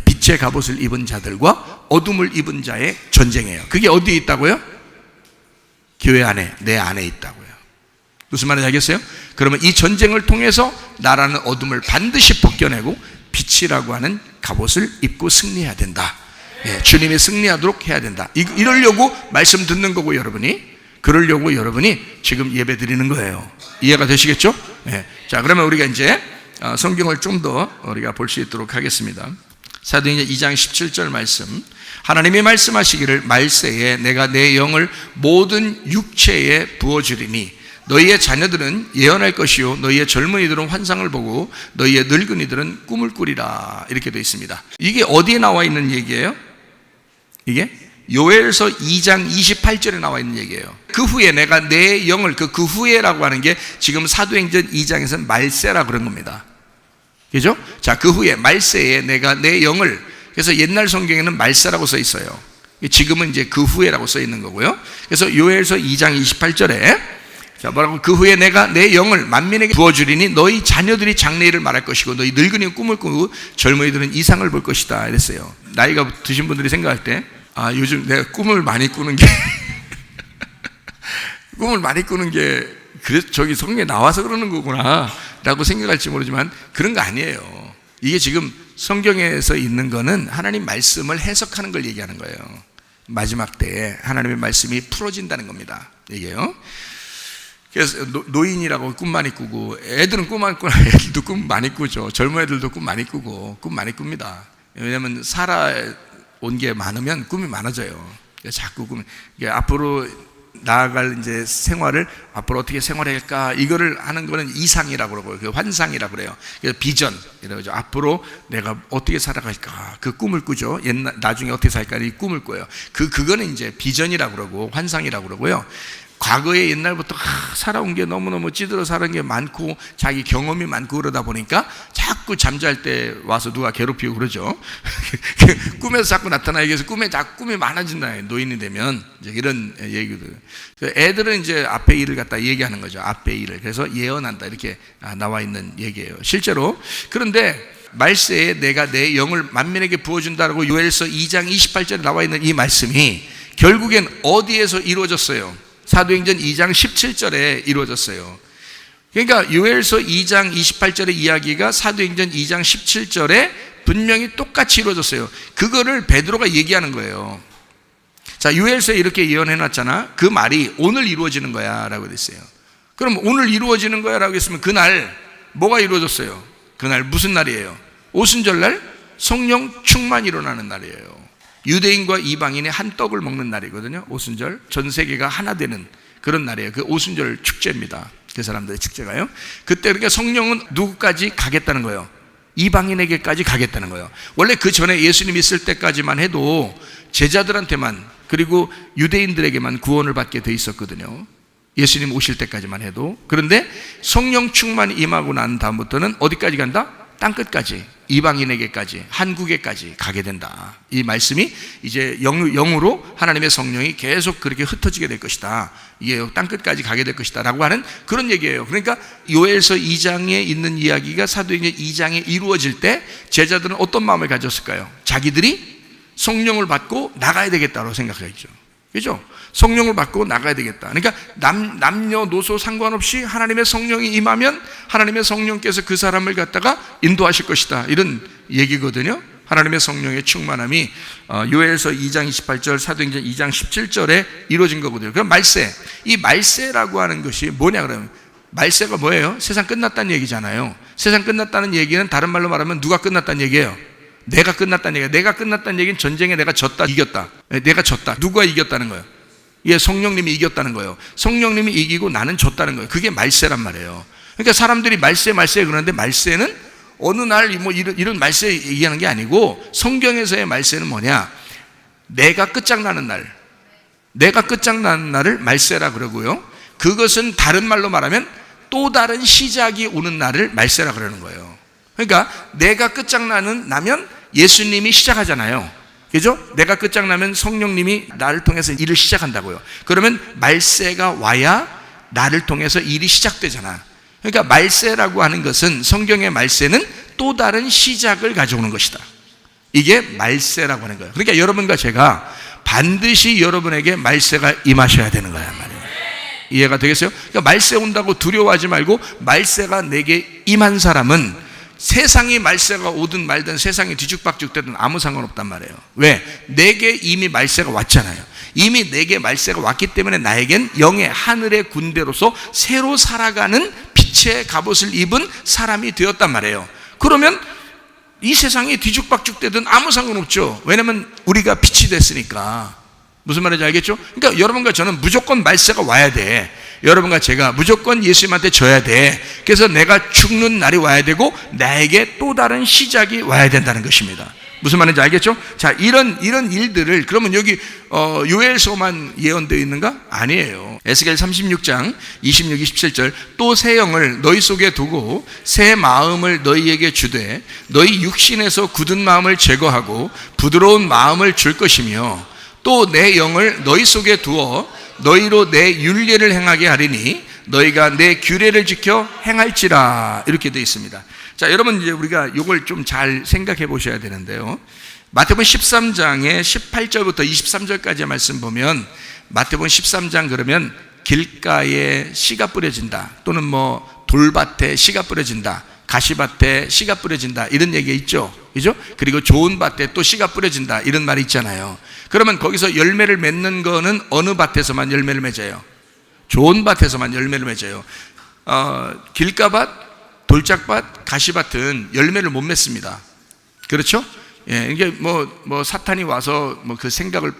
빛의 갑옷을 입은 자들과 어둠을 입은 자의 전쟁이에요. 그게 어디에 있다고요? 교회 안에, 내 안에 있다고요. 무슨 말인지 알겠어요? 그러면 이 전쟁을 통해서 나라는 어둠을 반드시 벗겨내고 빛이라고 하는 갑옷을 입고 승리해야 된다. 주님이 승리하도록 해야 된다. 이러려고 말씀 듣는 거고, 여러분이 그러려고 여러분이 지금 예배 드리는 거예요. 이해가 되시겠죠? 자, 그러면 우리가 이제 성경을 좀 더 우리가 볼 수 있도록 하겠습니다. 사도행전 2장 17절 말씀, 하나님이 말씀하시기를 말세에 내가 내 영을 모든 육체에 부어주리니 너희의 자녀들은 예언할 것이요 너희의 젊은이들은 환상을 보고 너희의 늙은이들은 꿈을 꾸리라, 이렇게 되어 있습니다. 이게 어디에 나와 있는 얘기예요? 이게 요엘서 2장 28절에 나와 있는 얘기예요. 그 후에 내가 내 영을, 그 후에라고 하는 게 지금 사도행전 2장에서는 말세라 그런 겁니다. 그죠? 자, 그 후에 말세에 내가 내 영을, 그래서 옛날 성경에는 말세라고 써 있어요. 지금은 이제 그 후에라고 써 있는 거고요. 그래서 요엘서 2장 28절에 자, 뭐라고? 그 후에 내가 내 영을 만민에게 부어주리니 너희 자녀들이 장래일을 말할 것이고 너희 늙은이는 꿈을 꾸고 젊은이들은 이상을 볼 것이다, 이랬어요. 나이가 드신 분들이 생각할 때, 요즘 내가 꿈을 많이 꾸는 게 꿈을 많이 꾸는 게 그래서 저기 성경에 나와서 그러는 거구나 라고 생각할지 모르지만 그런 거 아니에요. 이게 지금 성경에서 있는 거는 하나님 말씀을 해석하는 걸 얘기하는 거예요. 마지막 때에 하나님의 말씀이 풀어진다는 겁니다. 이게요. 그래서 노인이라고 꿈 많이 꾸고, 애들은 꿈 많이 꾸고, 애들도 꿈 많이 꾸죠. 젊은 애들도 꿈 많이 꾸고, 꿈 많이 꿉니다. 왜냐하면 살아온 게 많으면 꿈이 많아져요. 자꾸 꿈, 앞으로 나아갈 이제 생활을 앞으로 어떻게 생활할까, 이거를 하는 거는 이상이라고 그러고요. 그 환상이라고 그래요. 그래서 비전 이라고 하죠. 앞으로 내가 어떻게 살아갈까, 그 꿈을 꾸죠. 나중에 어떻게 살까, 이 꿈을 꿔요. 그거는 이제 비전이라고 그러고 환상이라고 그러고요. 과거에 옛날부터 살아온 게 너무너무 찌들어 살은 게 많고 자기 경험이 많고 그러다 보니까 자꾸 잠잘 때 와서 누가 괴롭히고 그러죠. 꿈에서 자꾸 나타나기 위해서 자꾸 꿈이 많아진다, 노인이 되면. 이제 이런 얘기들. 애들은 이제 앞에 일을 갖다 얘기하는 거죠. 앞에 일을. 그래서 예언한다, 이렇게 나와 있는 얘기예요. 실제로. 그런데 말세에 내가 내 영을 만민에게 부어준다라고 요엘서 2장 28절에 나와 있는 이 말씀이 결국엔 어디에서 이루어졌어요? 사도행전 2장 17절에 이루어졌어요. 그러니까 요엘서 2장 28절의 이야기가 사도행전 2장 17절에 분명히 똑같이 이루어졌어요. 그거를 베드로가 얘기하는 거예요. 자, 요엘서에 이렇게 예언해놨잖아. 그 말이 오늘 이루어지는 거야 라고 그랬어요. 그럼 오늘 이루어지는 거야 라고 했으면 그날 뭐가 이루어졌어요? 그날 무슨 날이에요? 오순절날 성령 충만이 일어나는 날이에요. 유대인과 이방인의 한 떡을 먹는 날이거든요. 오순절. 전 세계가 하나 되는 그런 날이에요. 그 오순절 축제입니다. 그 사람들의 축제가요. 그때 그러니까 성령은 누구까지 가겠다는 거예요? 이방인에게까지 가겠다는 거예요. 원래 그 전에 예수님 있을 때까지만 해도 제자들한테만, 그리고 유대인들에게만 구원을 받게 돼 있었거든요. 예수님 오실 때까지만 해도. 그런데 성령 충만이 임하고 난 다음부터는 어디까지 간다? 땅끝까지. 이방인에게까지, 한국에까지 가게 된다. 이 말씀이 이제 영으로 하나님의 성령이 계속 그렇게 흩어지게 될 것이다. 이게 땅끝까지 가게 될 것이다 라고 하는 그런 얘기예요. 그러니까 요엘서 2장에 있는 이야기가 사도행전 2장에 이루어질 때 제자들은 어떤 마음을 가졌을까요? 자기들이 성령을 받고 나가야 되겠다고 생각하죠. 그죠? 성령을 받고 나가야 되겠다. 그러니까 남녀노소 상관없이 하나님의 성령이 임하면 하나님의 성령께서 그 사람을 갖다가 인도하실 것이다. 이런 얘기거든요. 하나님의 성령의 충만함이 요엘서 2장 28절, 사도행전 2장 17절에 이루어진 거거든요. 그럼 말세, 이 말세라고 하는 것이 뭐냐 그러면, 말세가 뭐예요? 세상 끝났다는 얘기잖아요. 세상 끝났다는 얘기는 다른 말로 말하면 누가 끝났다는 얘기예요? 내가 끝났다는 얘기예요. 내가 끝났다는 얘기는 전쟁에 내가 졌다, 이겼다. 내가 졌다. 누가 이겼다는 거예요? 예, 성령님이 이겼다는 거예요. 성령님이 이기고 나는 졌다는 거예요. 그게 말세란 말이에요. 그러니까 사람들이 말세 그러는데, 말세는 어느 날 뭐 이런 말세 얘기하는 게 아니고, 성경에서의 말세는 뭐냐? 내가 끝장나는 날, 내가 끝장나는 날을 말세라 그러고요. 그것은 다른 말로 말하면 또 다른 시작이 오는 날을 말세라 그러는 거예요. 그러니까 내가 끝장나면 예수님이 시작하잖아요. 그죠? 내가 끝장나면 성령님이 나를 통해서 일을 시작한다고요. 그러면 말세가 와야 나를 통해서 일이 시작되잖아. 그러니까 말세라고 하는 것은, 성경의 말세는 또 다른 시작을 가져오는 것이다. 이게 말세라고 하는 거예요. 그러니까 여러분과 제가 반드시 여러분에게 말세가 임하셔야 되는 거야 말이에요. 이해가 되겠어요? 그러니까 말세 온다고 두려워하지 말고, 말세가 내게 임한 사람은 세상이 말세가 오든 말든, 세상이 뒤죽박죽되든 아무 상관없단 말이에요. 왜? 내게 이미 말세가 왔잖아요. 이미 내게 말세가 왔기 때문에 나에겐 영의 하늘의 군대로서 새로 살아가는 빛의 갑옷을 입은 사람이 되었단 말이에요. 그러면 이 세상이 뒤죽박죽되든 아무 상관없죠. 왜냐면 우리가 빛이 됐으니까. 무슨 말인지 알겠죠? 그러니까 여러분과 저는 무조건 말세가 와야 돼. 여러분과 제가 무조건 예수님한테 져야 돼. 그래서 내가 죽는 날이 와야 되고, 나에게 또 다른 시작이 와야 된다는 것입니다. 무슨 말인지 알겠죠? 자, 이런 일들을, 그러면 여기 요엘서만 예언되어 있는가? 아니에요. 에스겔 36장 26, 27절, 또 새 영을 너희 속에 두고 새 마음을 너희에게 주되 너희 육신에서 굳은 마음을 제거하고 부드러운 마음을 줄 것이며, 또 내 영을 너희 속에 두어 너희로 내 율례를 행하게 하리니 너희가 내 규례를 지켜 행할지라. 이렇게 되어 있습니다. 자, 여러분, 이제 우리가 이걸 좀 잘 생각해 보셔야 되는데요. 마태복음 13장의 18절부터 23절까지의 말씀 보면, 마태복음 13장 그러면 길가에 씨가 뿌려진다, 또는 뭐 돌밭에 씨가 뿌려진다, 가시밭에 씨가 뿌려진다, 이런 얘기가 있죠. 그죠? 그리고 좋은 밭에 또 씨가 뿌려진다, 이런 말이 있잖아요. 그러면 거기서 열매를 맺는 거는 어느 밭에서만 열매를 맺어요? 좋은 밭에서만 열매를 맺어요. 길가밭, 돌짝밭, 가시밭은 열매를 못 맺습니다. 그렇죠? 예, 이게 뭐 사탄이 와서 뭐 그 생각을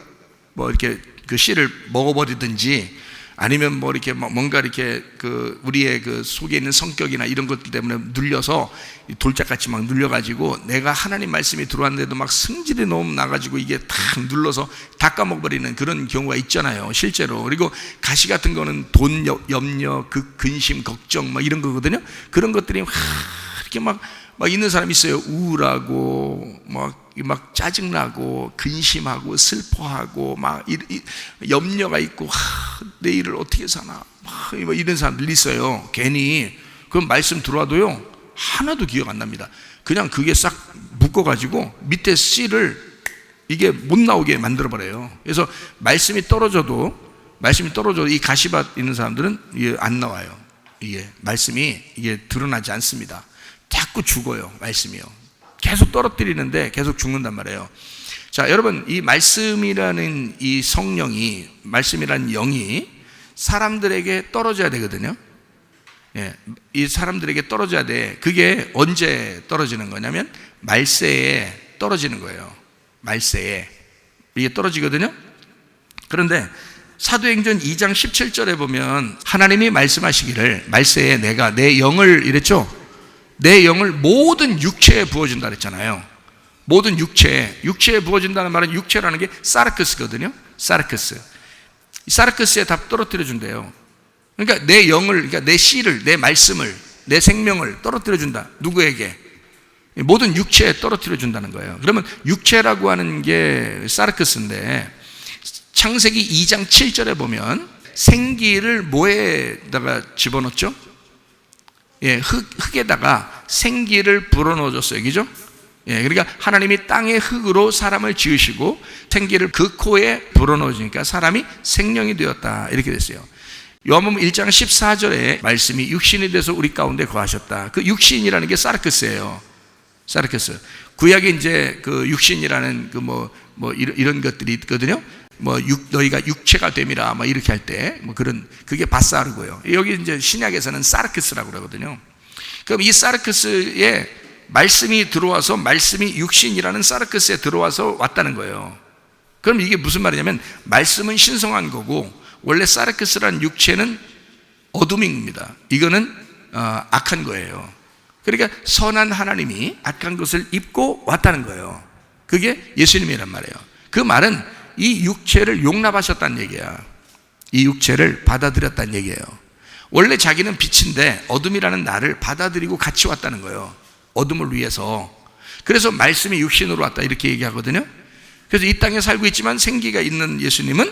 뭐 이렇게 그 씨를 먹어버리든지, 아니면 뭐 이렇게 뭔가 이렇게 그 우리의 그 속에 있는 성격이나 이런 것들 때문에 눌려서 돌짝같이 막 눌려가지고 내가 하나님 말씀이 들어왔는데도 막 승질이 너무 나가지고 이게 탁 눌러서 다 까먹어버리는 그런 경우가 있잖아요, 실제로. 그리고 가시 같은 거는 돈, 염려, 그 근심, 걱정 막 이런 거거든요. 그런 것들이 이렇게 막 있는 사람이 있어요. 우울하고 막 짜증나고 근심하고 슬퍼하고 막 염려가 있고, 내일을 어떻게 사나 막 이런 사람들이 있어요. 괜히 그럼 말씀 들어와도요 하나도 기억 안 납니다. 그냥 그게 싹 묶어가지고 밑에 씨를 이게 못 나오게 만들어 버려요. 그래서 말씀이 떨어져도 이 가시밭 있는 사람들은 이게 안 나와요. 이게 말씀이 이게 드러나지 않습니다. 자꾸 죽어요. 말씀이요. 계속 떨어뜨리는데 계속 죽는단 말이에요. 자, 여러분, 이 말씀이라는 이 성령이, 말씀이라는 영이 사람들에게 떨어져야 되거든요. 예, 이 사람들에게 떨어져야 돼. 그게 언제 떨어지는 거냐면 말세에 떨어지는 거예요. 말세에 이게 떨어지거든요. 그런데 사도행전 2장 17절에 보면 하나님이 말씀하시기를, 말세에 내가 내 영을, 이랬죠. 내 영을 모든 육체에 부어준다 그랬잖아요. 모든 육체에 부어준다는 말은, 육체라는 게 사르크스거든요. 사르크스. 이 사르크스에 다 떨어뜨려 준대요. 그러니까 내 영을, 그러니까 내 씨를, 내 말씀을, 내 생명을 떨어뜨려 준다. 누구에게? 모든 육체에 떨어뜨려 준다는 거예요. 그러면 육체라고 하는 게 사르크스인데, 창세기 2장 7절에 보면 생기를 뭐에다가 집어넣었죠? 흙에다가 생기를 불어넣어줬어요. 그죠? 그러니까 하나님이 땅의 흙으로 사람을 지으시고 생기를 그 코에 불어넣으니까 사람이 생명이 되었다, 이렇게 됐어요. 요한복음 1장 14절에 말씀이 육신이 돼서 우리 가운데 거하셨다. 그 육신이라는 게 사르크스예요. 사르크스. 구약에 이제 그 육신이라는 이런 것들이 있거든요. 너희가 육체가 됨이라 이렇게 할 때 그런, 그게 바사르고요. 여기 이제 신약에서는 사르크스라고 그러거든요. 그럼 이 사르크스에 말씀이 들어와서, 말씀이 육신이라는 사르크스에 들어와서 왔다는 거예요. 그럼 이게 무슨 말이냐면, 말씀은 신성한 거고 원래 사르크스라는 육체는 어둠입니다. 이거는 악한 거예요. 그러니까 선한 하나님이 악한 것을 입고 왔다는 거예요. 그게 예수님이란 말이에요. 그 말은 이 육체를 용납하셨다는 얘기야. 이 육체를 받아들였다는 얘기예요. 원래 자기는 빛인데 어둠이라는 나를 받아들이고 같이 왔다는 거예요. 어둠을 위해서. 그래서 말씀이 육신으로 왔다, 이렇게 얘기하거든요. 그래서 이 땅에 살고 있지만 생기가 있는 예수님은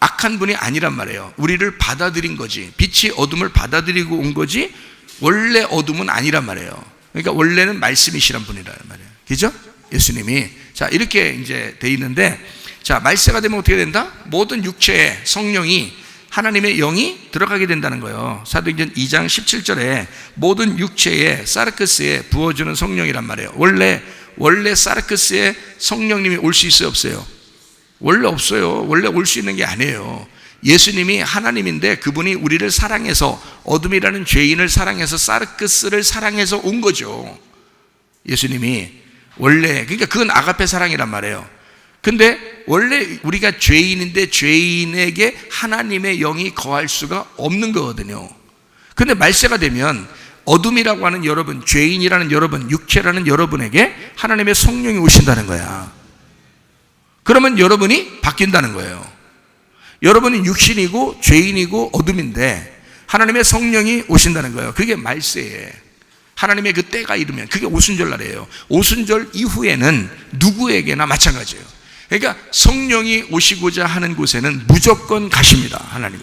악한 분이 아니란 말이에요. 우리를 받아들인 거지. 빛이 어둠을 받아들이고 온 거지 원래 어둠은 아니란 말이에요. 그러니까 원래는 말씀이시란 분이란 말이에요. 그죠? 예수님이. 자, 이렇게 이제 돼 있는데, 자, 말세가 되면 어떻게 된다? 모든 육체에 성령이, 하나님의 영이 들어가게 된다는 거예요. 사도행전 2장 17절에 모든 육체에, 사르크스에 부어주는 성령이란 말이에요. 원래 사르크스에 성령님이 올 수 있어요, 없어요? 원래 없어요. 원래 올 수 있는 게 아니에요. 예수님이 하나님인데 그분이 우리를 사랑해서, 어둠이라는 죄인을 사랑해서 사르크스를 사랑해서 온 거죠. 예수님이 원래, 그러니까 그건 아가페 사랑이란 말이에요. 근데 원래 우리가 죄인인데 죄인에게 하나님의 영이 거할 수가 없는 거거든요. 근데 말세가 되면 어둠이라고 하는 여러분, 죄인이라는 여러분, 육체라는 여러분에게 하나님의 성령이 오신다는 거야. 그러면 여러분이 바뀐다는 거예요. 여러분은 육신이고 죄인이고 어둠인데 하나님의 성령이 오신다는 거예요. 그게 말세에, 하나님의 그 때가 이르면, 그게 오순절 날이에요. 오순절 이후에는 누구에게나 마찬가지예요. 그러니까 성령이 오시고자 하는 곳에는 무조건 가십니다, 하나님은.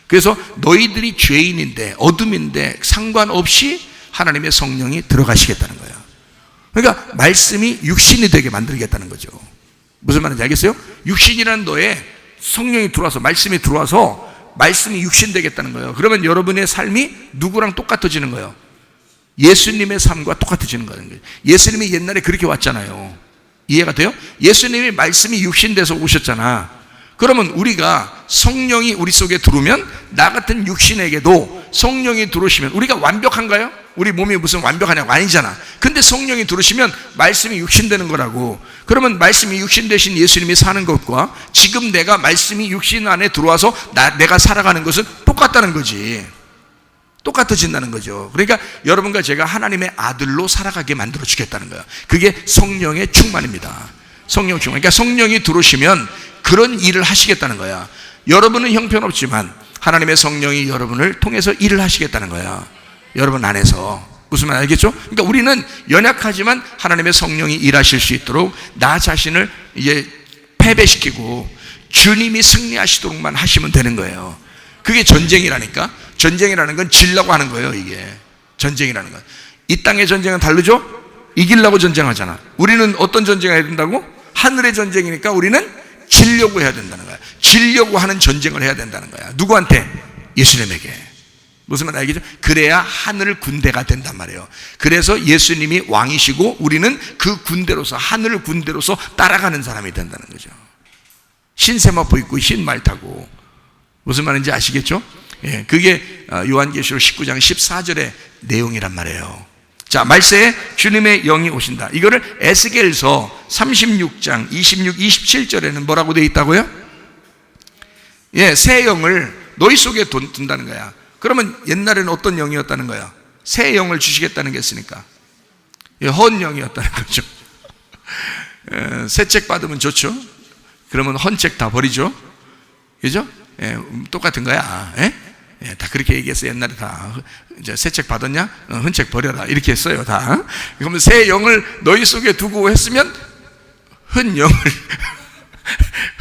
그래서 너희들이 죄인인데 어둠인데 상관없이 하나님의 성령이 들어가시겠다는 거예요. 그러니까 말씀이 육신이 되게 만들겠다는 거죠. 무슨 말인지 알겠어요? 육신이라는 너에 성령이 들어와서, 말씀이 들어와서 말씀이 육신 되겠다는 거예요. 그러면 여러분의 삶이 누구랑 똑같아지는 거예요? 예수님의 삶과 똑같아지는 거예요. 예수님이 옛날에 그렇게 왔잖아요. 이해가 돼요? 예수님이 말씀이 육신 돼서 오셨잖아. 그러면 우리가 성령이 우리 속에 들어오면, 나 같은 육신에게도 성령이 들어오시면 우리가 완벽한가요? 우리 몸이 무슨 완벽하냐고, 아니잖아. 근데 성령이 들어오시면 말씀이 육신 되는 거라고. 그러면 말씀이 육신 되신 예수님이 사는 것과 지금 내가 말씀이 육신 안에 들어와서 내가 살아가는 것은 똑같다는 거지. 똑같아진다는 거죠. 그러니까 여러분과 제가 하나님의 아들로 살아가게 만들어 주겠다는 거예요. 그게 성령의 충만입니다. 성령 충만. 그러니까 성령이 들어오시면 그런 일을 하시겠다는 거야. 여러분은 형편없지만 하나님의 성령이 여러분을 통해서 일을 하시겠다는 거야. 여러분 안에서. 무슨 말 알겠죠? 그러니까 우리는 연약하지만 하나님의 성령이 일하실 수 있도록 나 자신을 이제 패배시키고 주님이 승리하시도록만 하시면 되는 거예요. 그게 전쟁이라니까. 전쟁이라는 건 지려고 하는 거예요. 이게 전쟁이라는 건. 이 땅의 전쟁은 다르죠? 이기려고 전쟁하잖아. 우리는 어떤 전쟁을 해야 된다고? 하늘의 전쟁이니까 우리는 지려고 해야 된다는 거야. 지려고 하는 전쟁을 해야 된다는 거야. 누구한테? 예수님에게. 무슨 말 알겠죠? 그래야 하늘 군대가 된단 말이에요. 그래서 예수님이 왕이시고 우리는 그 군대로서, 하늘 군대로서 따라가는 사람이 된다는 거죠. 흰세마포 입고 흰 말 타고. 무슨 말인지 아시겠죠? 예, 그게 요한계시록 19장 14절의 내용이란 말이에요. 자, 말세에 주님의 영이 오신다. 이거를 에스겔서 36장 26, 27절에는 뭐라고 되어 있다고요? 예, 새 영을 너희 속에 둔다는 거야. 그러면 옛날에는 어떤 영이었다는 거야? 새 영을 주시겠다는 게 있으니까. 예, 헌 영이었다는 거죠. 새 책 받으면 좋죠. 그러면 헌 책 다 버리죠. 그죠? 예, 똑같은 거야. 예? 예, 다 그렇게 얘기했어요. 옛날에 다. 이제 새 책 받았냐? 헌 책 버려라. 이렇게 했어요. 다. 그러면 새 영을 너희 속에 두고 했으면 헌 영을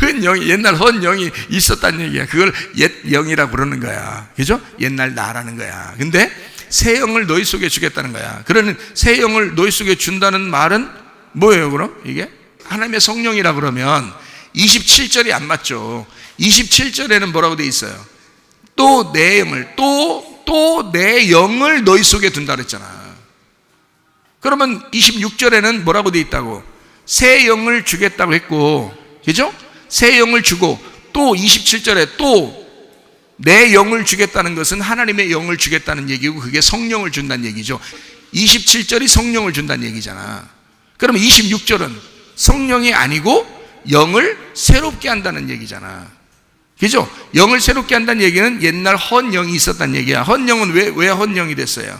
헌 영이, 옛날 헌 영이 있었다는 얘기야. 그걸 옛 영이라고 그러는 거야. 그죠? 옛날 나라는 거야. 근데 새 영을 너희 속에 주겠다는 거야. 그러는 새 영을 너희 속에 준다는 말은 뭐예요, 그럼? 이게? 하나님의 성령이라 그러면 27절이 안 맞죠. 27절에는 뭐라고 돼 있어요? 또 내 영을, 또 내 영을 너희 속에 둔다 그랬잖아. 그러면 26절에는 뭐라고 돼 있다고? 새 영을 주겠다고 했고, 그죠? 새 영을 주고, 또 27절에 또 내 영을 주겠다는 것은 하나님의 영을 주겠다는 얘기고, 그게 성령을 준다는 얘기죠. 27절이 성령을 준다는 얘기잖아. 그러면 26절은 성령이 아니고 영을 새롭게 한다는 얘기잖아. 그죠? 영을 새롭게 한다는 얘기는 옛날 헌 영이 있었다는 얘기야. 헌 영은 왜 헌 영이 됐어요?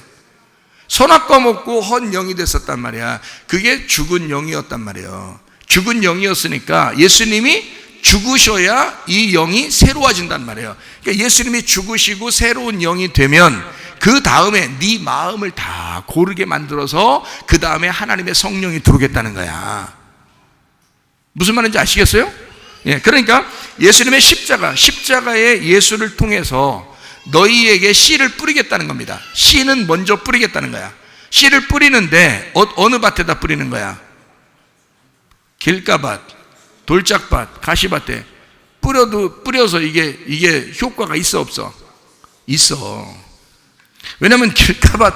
선악과 먹고 헌 영이 됐었단 말이야. 그게 죽은 영이었단 말이에요. 죽은 영이었으니까 예수님이 죽으셔야 이 영이 새로워진단 말이에요. 그러니까 예수님이 죽으시고 새로운 영이 되면 그 다음에 네 마음을 다 고르게 만들어서 그 다음에 하나님의 성령이 들어오겠다는 거야. 무슨 말인지 아시겠어요? 예, 그러니까 예수님의 십자가의 예수를 통해서 너희에게 씨를 뿌리겠다는 겁니다. 씨는 먼저 뿌리겠다는 거야. 씨를 뿌리는데 어느 밭에다 뿌리는 거야? 길가밭, 돌짝밭, 가시밭에 뿌려서 이게 효과가 있어 없어? 있어. 왜냐면 길가밭,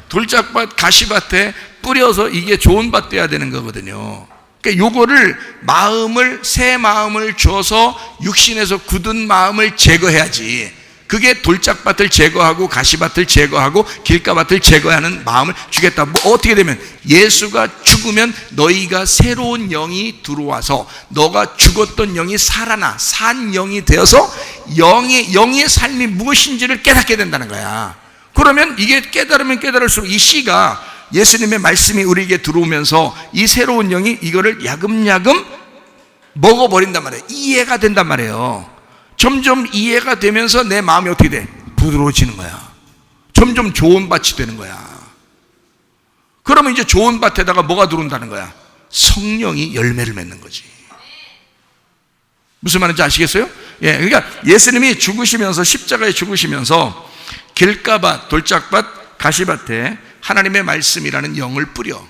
돌짝밭, 가시밭에 뿌려서 이게 좋은 밭 돼야 되는 거거든요. 그러니까 요거를 새 마음을 줘서 육신에서 굳은 마음을 제거해야지. 그게 돌짝밭을 제거하고 가시밭을 제거하고 길가밭을 제거하는 마음을 주겠다. 뭐 어떻게 되면 예수가 죽으면 너희가 새로운 영이 들어와서 너가 죽었던 영이 살아나 산 영이 되어서 영의 삶이 무엇인지를 깨닫게 된다는 거야. 그러면 이게 깨달으면 깨달을수록 이 씨가 예수님의 말씀이 우리에게 들어오면서 이 새로운 영이 이거를 야금야금 먹어버린단 말이에요. 이해가 된단 말이에요. 점점 이해가 되면서 내 마음이 어떻게 돼? 부드러워지는 거야. 점점 좋은 밭이 되는 거야. 그러면 이제 좋은 밭에다가 뭐가 들어온다는 거야? 성령이 열매를 맺는 거지. 무슨 말인지 아시겠어요? 예, 그러니까 예수님이 죽으시면서 십자가에 죽으시면서 길가밭, 돌짝밭, 가시밭에 하나님의 말씀이라는 영을 뿌려.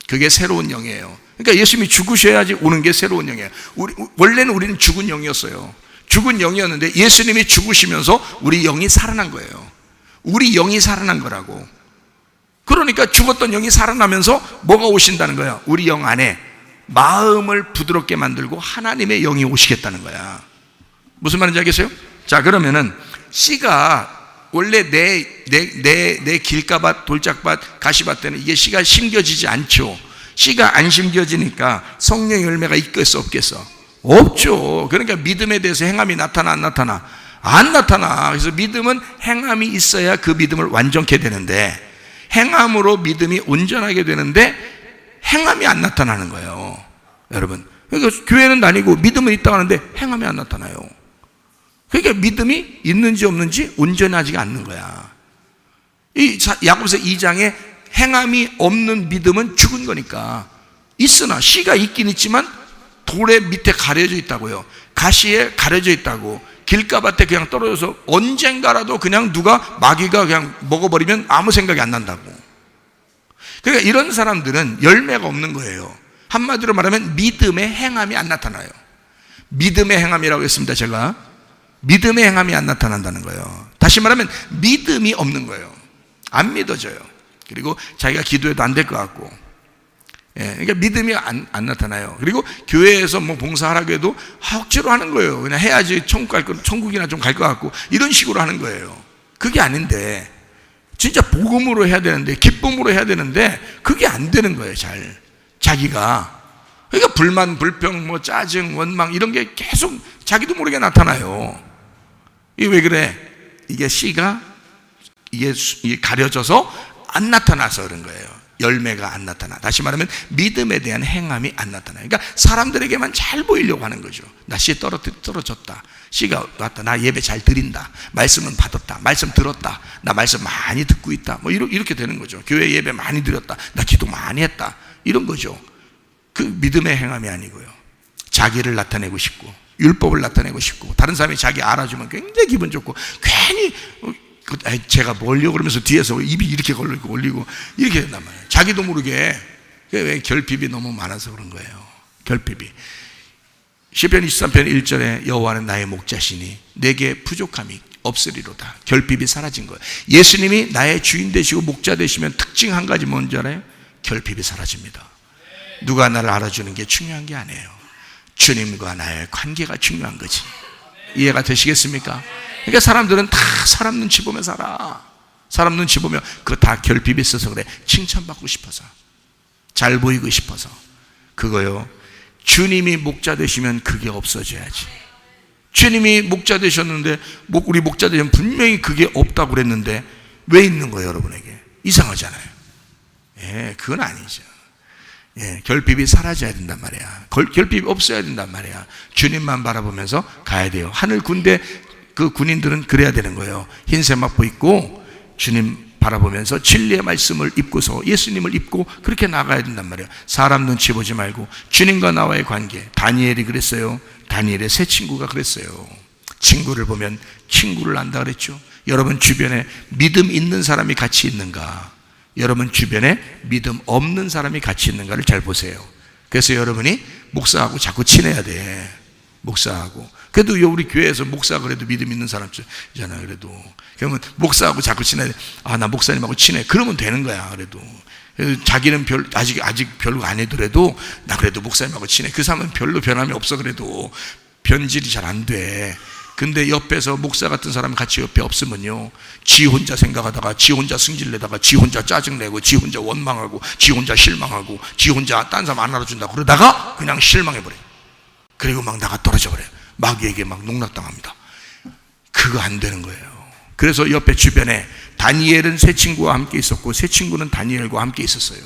그게 새로운 영이에요. 그러니까 예수님이 죽으셔야지 오는 게 새로운 영이에요. 원래는 우리는 죽은 영이었어요. 죽은 영이었는데 예수님이 죽으시면서 우리 영이 살아난 거예요. 우리 영이 살아난 거라고. 그러니까 죽었던 영이 살아나면서 뭐가 오신다는 거야? 우리 영 안에 마음을 부드럽게 만들고 하나님의 영이 오시겠다는 거야. 무슨 말인지 알겠어요? 자, 그러면은 씨가 원래 내 길가밭, 돌짝밭, 가시밭에는 이게 씨가 심겨지지 않죠. 씨가 안 심겨지니까 성령의 열매가 있겠어 없겠어? 없죠. 그러니까 믿음에 대해서 행함이 나타나 안 나타나? 안 나타나. 그래서 믿음은 행함이 있어야 그 믿음을 완전케 되는데 행함으로 믿음이 온전하게 되는데 행함이 안 나타나는 거예요. 여러분, 그러니까 교회는 다니고 믿음은 있다고 하는데 행함이 안 나타나요. 그러니까 믿음이 있는지 없는지 온전하지 않는 거야. 이 야고보서 2장에 행함이 없는 믿음은 죽은 거니까. 있으나 씨가 있긴 있지만 돌의 밑에 가려져 있다고요. 가시에 가려져 있다고. 길가밭에 그냥 떨어져서 언젠가라도 그냥 누가 마귀가 그냥 먹어버리면 아무 생각이 안 난다고. 그러니까 이런 사람들은 열매가 없는 거예요. 한마디로 말하면 믿음의 행함이 안 나타나요. 믿음의 행함이라고 했습니다. 제가 믿음의 행함이 안 나타난다는 거예요. 다시 말하면 믿음이 없는 거예요. 안 믿어져요. 그리고 자기가 기도해도 안 될 것 같고, 예, 그러니까 믿음이 안 나타나요. 그리고 교회에서 뭐 봉사하라고 해도 억지로 하는 거예요. 그냥 해야지 천국이나 좀 갈 것 같고 이런 식으로 하는 거예요. 그게 아닌데 진짜 복음으로 해야 되는데 기쁨으로 해야 되는데 그게 안 되는 거예요. 잘 자기가. 그러니까 불만, 불평, 뭐 짜증, 원망 이런 게 계속 자기도 모르게 나타나요. 이게 왜 그래? 이게 씨가 이게 가려져서 안 나타나서 그런 거예요. 열매가 안 나타나. 다시 말하면 믿음에 대한 행함이 안 나타나요. 그러니까 사람들에게만 잘 보이려고 하는 거죠. 나 씨 떨어졌다, 씨가 왔다, 나 예배 잘 드린다, 말씀은 받았다, 말씀 들었다, 나 말씀 많이 듣고 있다, 뭐 이렇게 되는 거죠. 교회 예배 많이 드렸다, 나 기도 많이 했다, 이런 거죠. 그 믿음의 행함이 아니고요. 자기를 나타내고 싶고, 율법을 나타내고 싶고, 다른 사람이 자기 알아주면 굉장히 기분 좋고, 괜히 제가 뭘요 그러면서 뒤에서 입이 이렇게 걸리고 올리고 이렇게 된단 말이에요. 자기도 모르게. 왜? 결핍이 너무 많아서 그런 거예요. 결핍이. 시편 23편 1절에 여호와는 나의 목자시니 내게 부족함이 없으리로다. 결핍이 사라진 거예요. 예수님이 나의 주인 되시고 목자 되시면 특징 한 가지 뭔지 알아요? 결핍이 사라집니다. 누가 나를 알아주는 게 중요한 게 아니에요. 주님과 나의 관계가 중요한 거지. 이해가 되시겠습니까? 그러니까 사람들은 다 사람 눈치 보며 살아. 사람 눈치 보며 그거 다 결핍이 있어서 그래. 칭찬받고 싶어서, 잘 보이고 싶어서. 그거요, 주님이 목자 되시면 그게 없어져야지. 주님이 목자 되셨는데, 우리 목자 되시면 분명히 그게 없다고 그랬는데 왜 있는 거예요 여러분에게? 이상하잖아요. 예, 그건 아니죠. 예, 결핍이 사라져야 된단 말이야. 결핍이 없어야 된단 말이야. 주님만 바라보면서 가야 돼요. 하늘 군대 그 군인들은 그래야 되는 거예요. 흰 세마포 입고 주님 바라보면서 진리의 말씀을 입고서 예수님을 입고 그렇게 나가야 된단 말이에요. 사람 눈치 보지 말고 주님과 나와의 관계. 다니엘이 그랬어요. 다니엘의 새 친구가 그랬어요. 친구를 보면 친구를 안다 그랬죠. 여러분 주변에 믿음 있는 사람이 같이 있는가, 여러분 주변에 믿음 없는 사람이 같이 있는가를 잘 보세요. 그래서 여러분이 목사하고 자꾸 친해야 돼. 목사하고. 그래도 우리 교회에서 목사 그래도 믿음 있는 사람이잖아요. 그래도 그러면 목사하고 자꾸 친해야 돼. 아, 나 목사님하고 친해. 그러면 되는 거야. 그래도 자기는 아직 별로 안 해더라도 나 그래도 목사님하고 친해. 그 사람은 별로 변함이 없어. 그래도 변질이 잘 안 돼. 근데 옆에서 목사 같은 사람이 같이 옆에 없으면요, 지 혼자 생각하다가 지 혼자 승질내다가 지 혼자 짜증내고 지 혼자 원망하고 지 혼자 실망하고 지 혼자 딴 사람 안 알아준다고 그러다가 그냥 실망해버려요. 그리고 막 나가 떨어져 버려요. 마귀에게 막 농락당합니다. 그거 안 되는 거예요. 그래서 옆에 주변에 다니엘은 새 친구와 함께 있었고 새 친구는 다니엘과 함께 있었어요.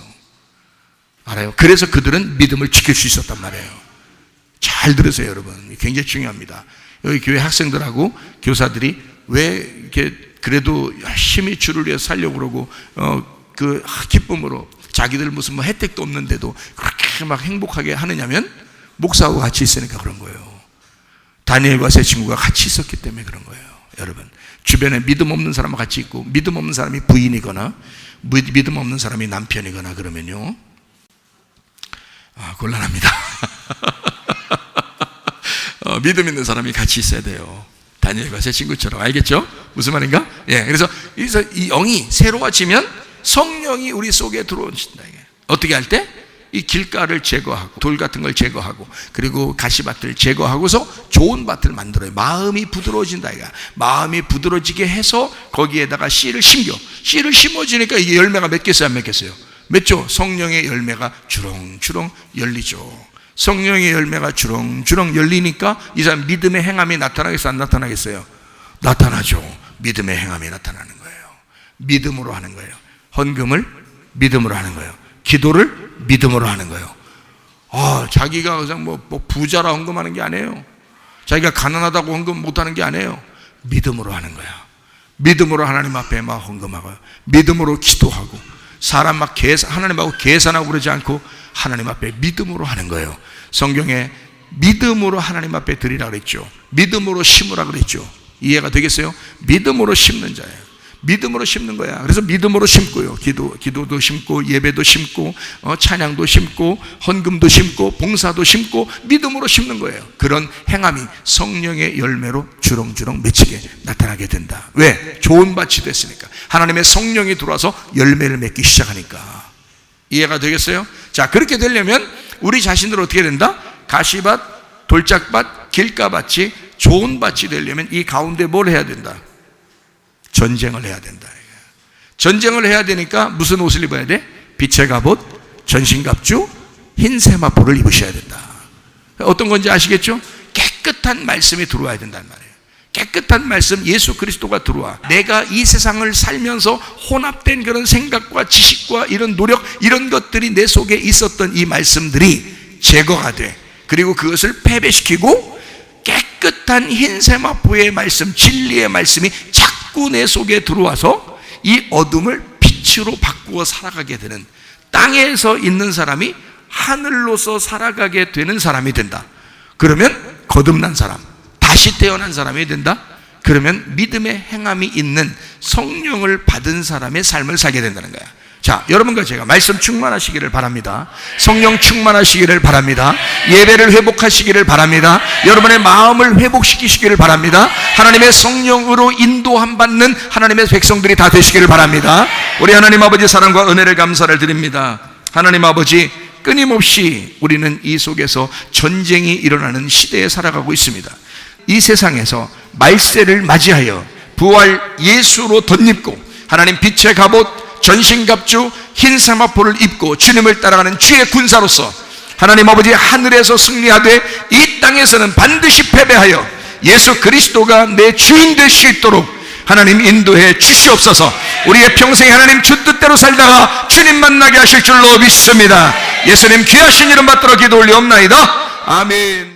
알아요? 그래서 그들은 믿음을 지킬 수 있었단 말이에요. 잘 들으세요 여러분. 굉장히 중요합니다. 여기 교회 학생들하고 교사들이 왜 이렇게 그래도 열심히 주를 위해서 살려고 그러고 그 기쁨으로 자기들 무슨 뭐 혜택도 없는데도 그렇게 막 행복하게 하느냐면 목사하고 같이 있으니까 그런 거예요. 다니엘과 새 친구가 같이 있었기 때문에 그런 거예요. 여러분 주변에 믿음 없는 사람과 같이 있고 믿음 없는 사람이 부인이거나 믿음 없는 사람이 남편이거나 그러면요, 곤란합니다. 믿음 있는 사람이 같이 있어야 돼요. 다니엘과 새 친구처럼. 알겠죠? 무슨 말인가? 예, 그래서 이 영이 새로워지면 성령이 우리 속에 들어온다. 어떻게 할 때? 이 길가를 제거하고 돌 같은 걸 제거하고 그리고 가시밭을 제거하고서 좋은 밭을 만들어요. 마음이 부드러워진다. 이거 마음이 부드러워지게 해서 거기에다가 씨를 심겨. 씨를 심어주니까 이게 열매가 맺겠어요, 안 맺겠어요? 맺죠. 성령의 열매가 주렁주렁 열리죠. 성령의 열매가 주렁주렁 열리니까 이 사람 믿음의 행함이 나타나겠어요, 안 나타나겠어요? 나타나죠. 믿음의 행함이 나타나는 거예요. 믿음으로 하는 거예요. 헌금을 믿음으로 하는 거예요. 기도를 믿음으로 하는 거예요. 자기가 그냥 뭐 부자라 헌금하는 게 아니에요. 자기가 가난하다고 헌금 못하는 게 아니에요. 믿음으로 하는 거야. 믿음으로 하나님 앞에 막 헌금하고요. 믿음으로 기도하고 사람 막 하나님하고 계산하고 그러지 않고 하나님 앞에 믿음으로 하는 거예요. 성경에 믿음으로 하나님 앞에 드리라 그랬죠. 믿음으로 심으라 그랬죠. 이해가 되겠어요? 믿음으로 심는 자예요. 믿음으로 심는 거야. 그래서 믿음으로 심고요. 기도도 심고 예배도 심고 찬양도 심고 헌금도 심고 봉사도 심고 믿음으로 심는 거예요. 그런 행함이 성령의 열매로 주렁주렁 맺히게 나타나게 된다. 왜? 좋은 밭이 됐으니까. 하나님의 성령이 들어와서 열매를 맺기 시작하니까. 이해가 되겠어요? 자, 그렇게 되려면 우리 자신들 어떻게 된다? 가시밭, 돌짝밭, 길가밭이 좋은 밭이 되려면 이 가운데 뭘 해야 된다? 전쟁을 해야 된다. 전쟁을 해야 되니까 무슨 옷을 입어야 돼? 빛의 갑옷, 전신갑주, 흰 세마포를 입으셔야 된다. 어떤 건지 아시겠죠? 깨끗한 말씀이 들어와야 된단 말이에요. 깨끗한 말씀 예수 그리스도가 들어와 내가 이 세상을 살면서 혼합된 그런 생각과 지식과 이런 노력 이런 것들이 내 속에 있었던 이 말씀들이 제거가 돼. 그리고 그것을 패배시키고 깨끗한 흰 세마포의 말씀, 진리의 말씀이 자꾸 내 속에 들어와서 이 어둠을 빛으로 바꾸어 살아가게 되는, 땅에서 있는 사람이 하늘로서 살아가게 되는 사람이 된다. 그러면 거듭난 사람, 다시 태어난 사람이 된다. 그러면 믿음의 행함이 있는 성령을 받은 사람의 삶을 살게 된다는 거야. 자, 여러분과 제가 말씀 충만하시기를 바랍니다. 성령 충만하시기를 바랍니다. 예배를 회복하시기를 바랍니다. 여러분의 마음을 회복시키시기를 바랍니다. 하나님의 성령으로 인도함 받는 하나님의 백성들이 다 되시기를 바랍니다. 우리 하나님 아버지 사랑과 은혜를 감사를 드립니다. 하나님 아버지, 끊임없이 우리는 이 속에서 전쟁이 일어나는 시대에 살아가고 있습니다. 이 세상에서 말세를 맞이하여 부활 예수로 덧입고 하나님 빛의 갑옷 전신갑주 흰 세마포를 입고 주님을 따라가는 주의 군사로서 하나님 아버지 하늘에서 승리하되 이 땅에서는 반드시 패배하여 예수 그리스도가 내 주인 될 수 있도록 하나님 인도해 주시옵소서. 우리의 평생 하나님 주 뜻대로 살다가 주님 만나게 하실 줄로 믿습니다. 예수님 귀하신 이름 받들어 기도 올리옵나이다. 아멘.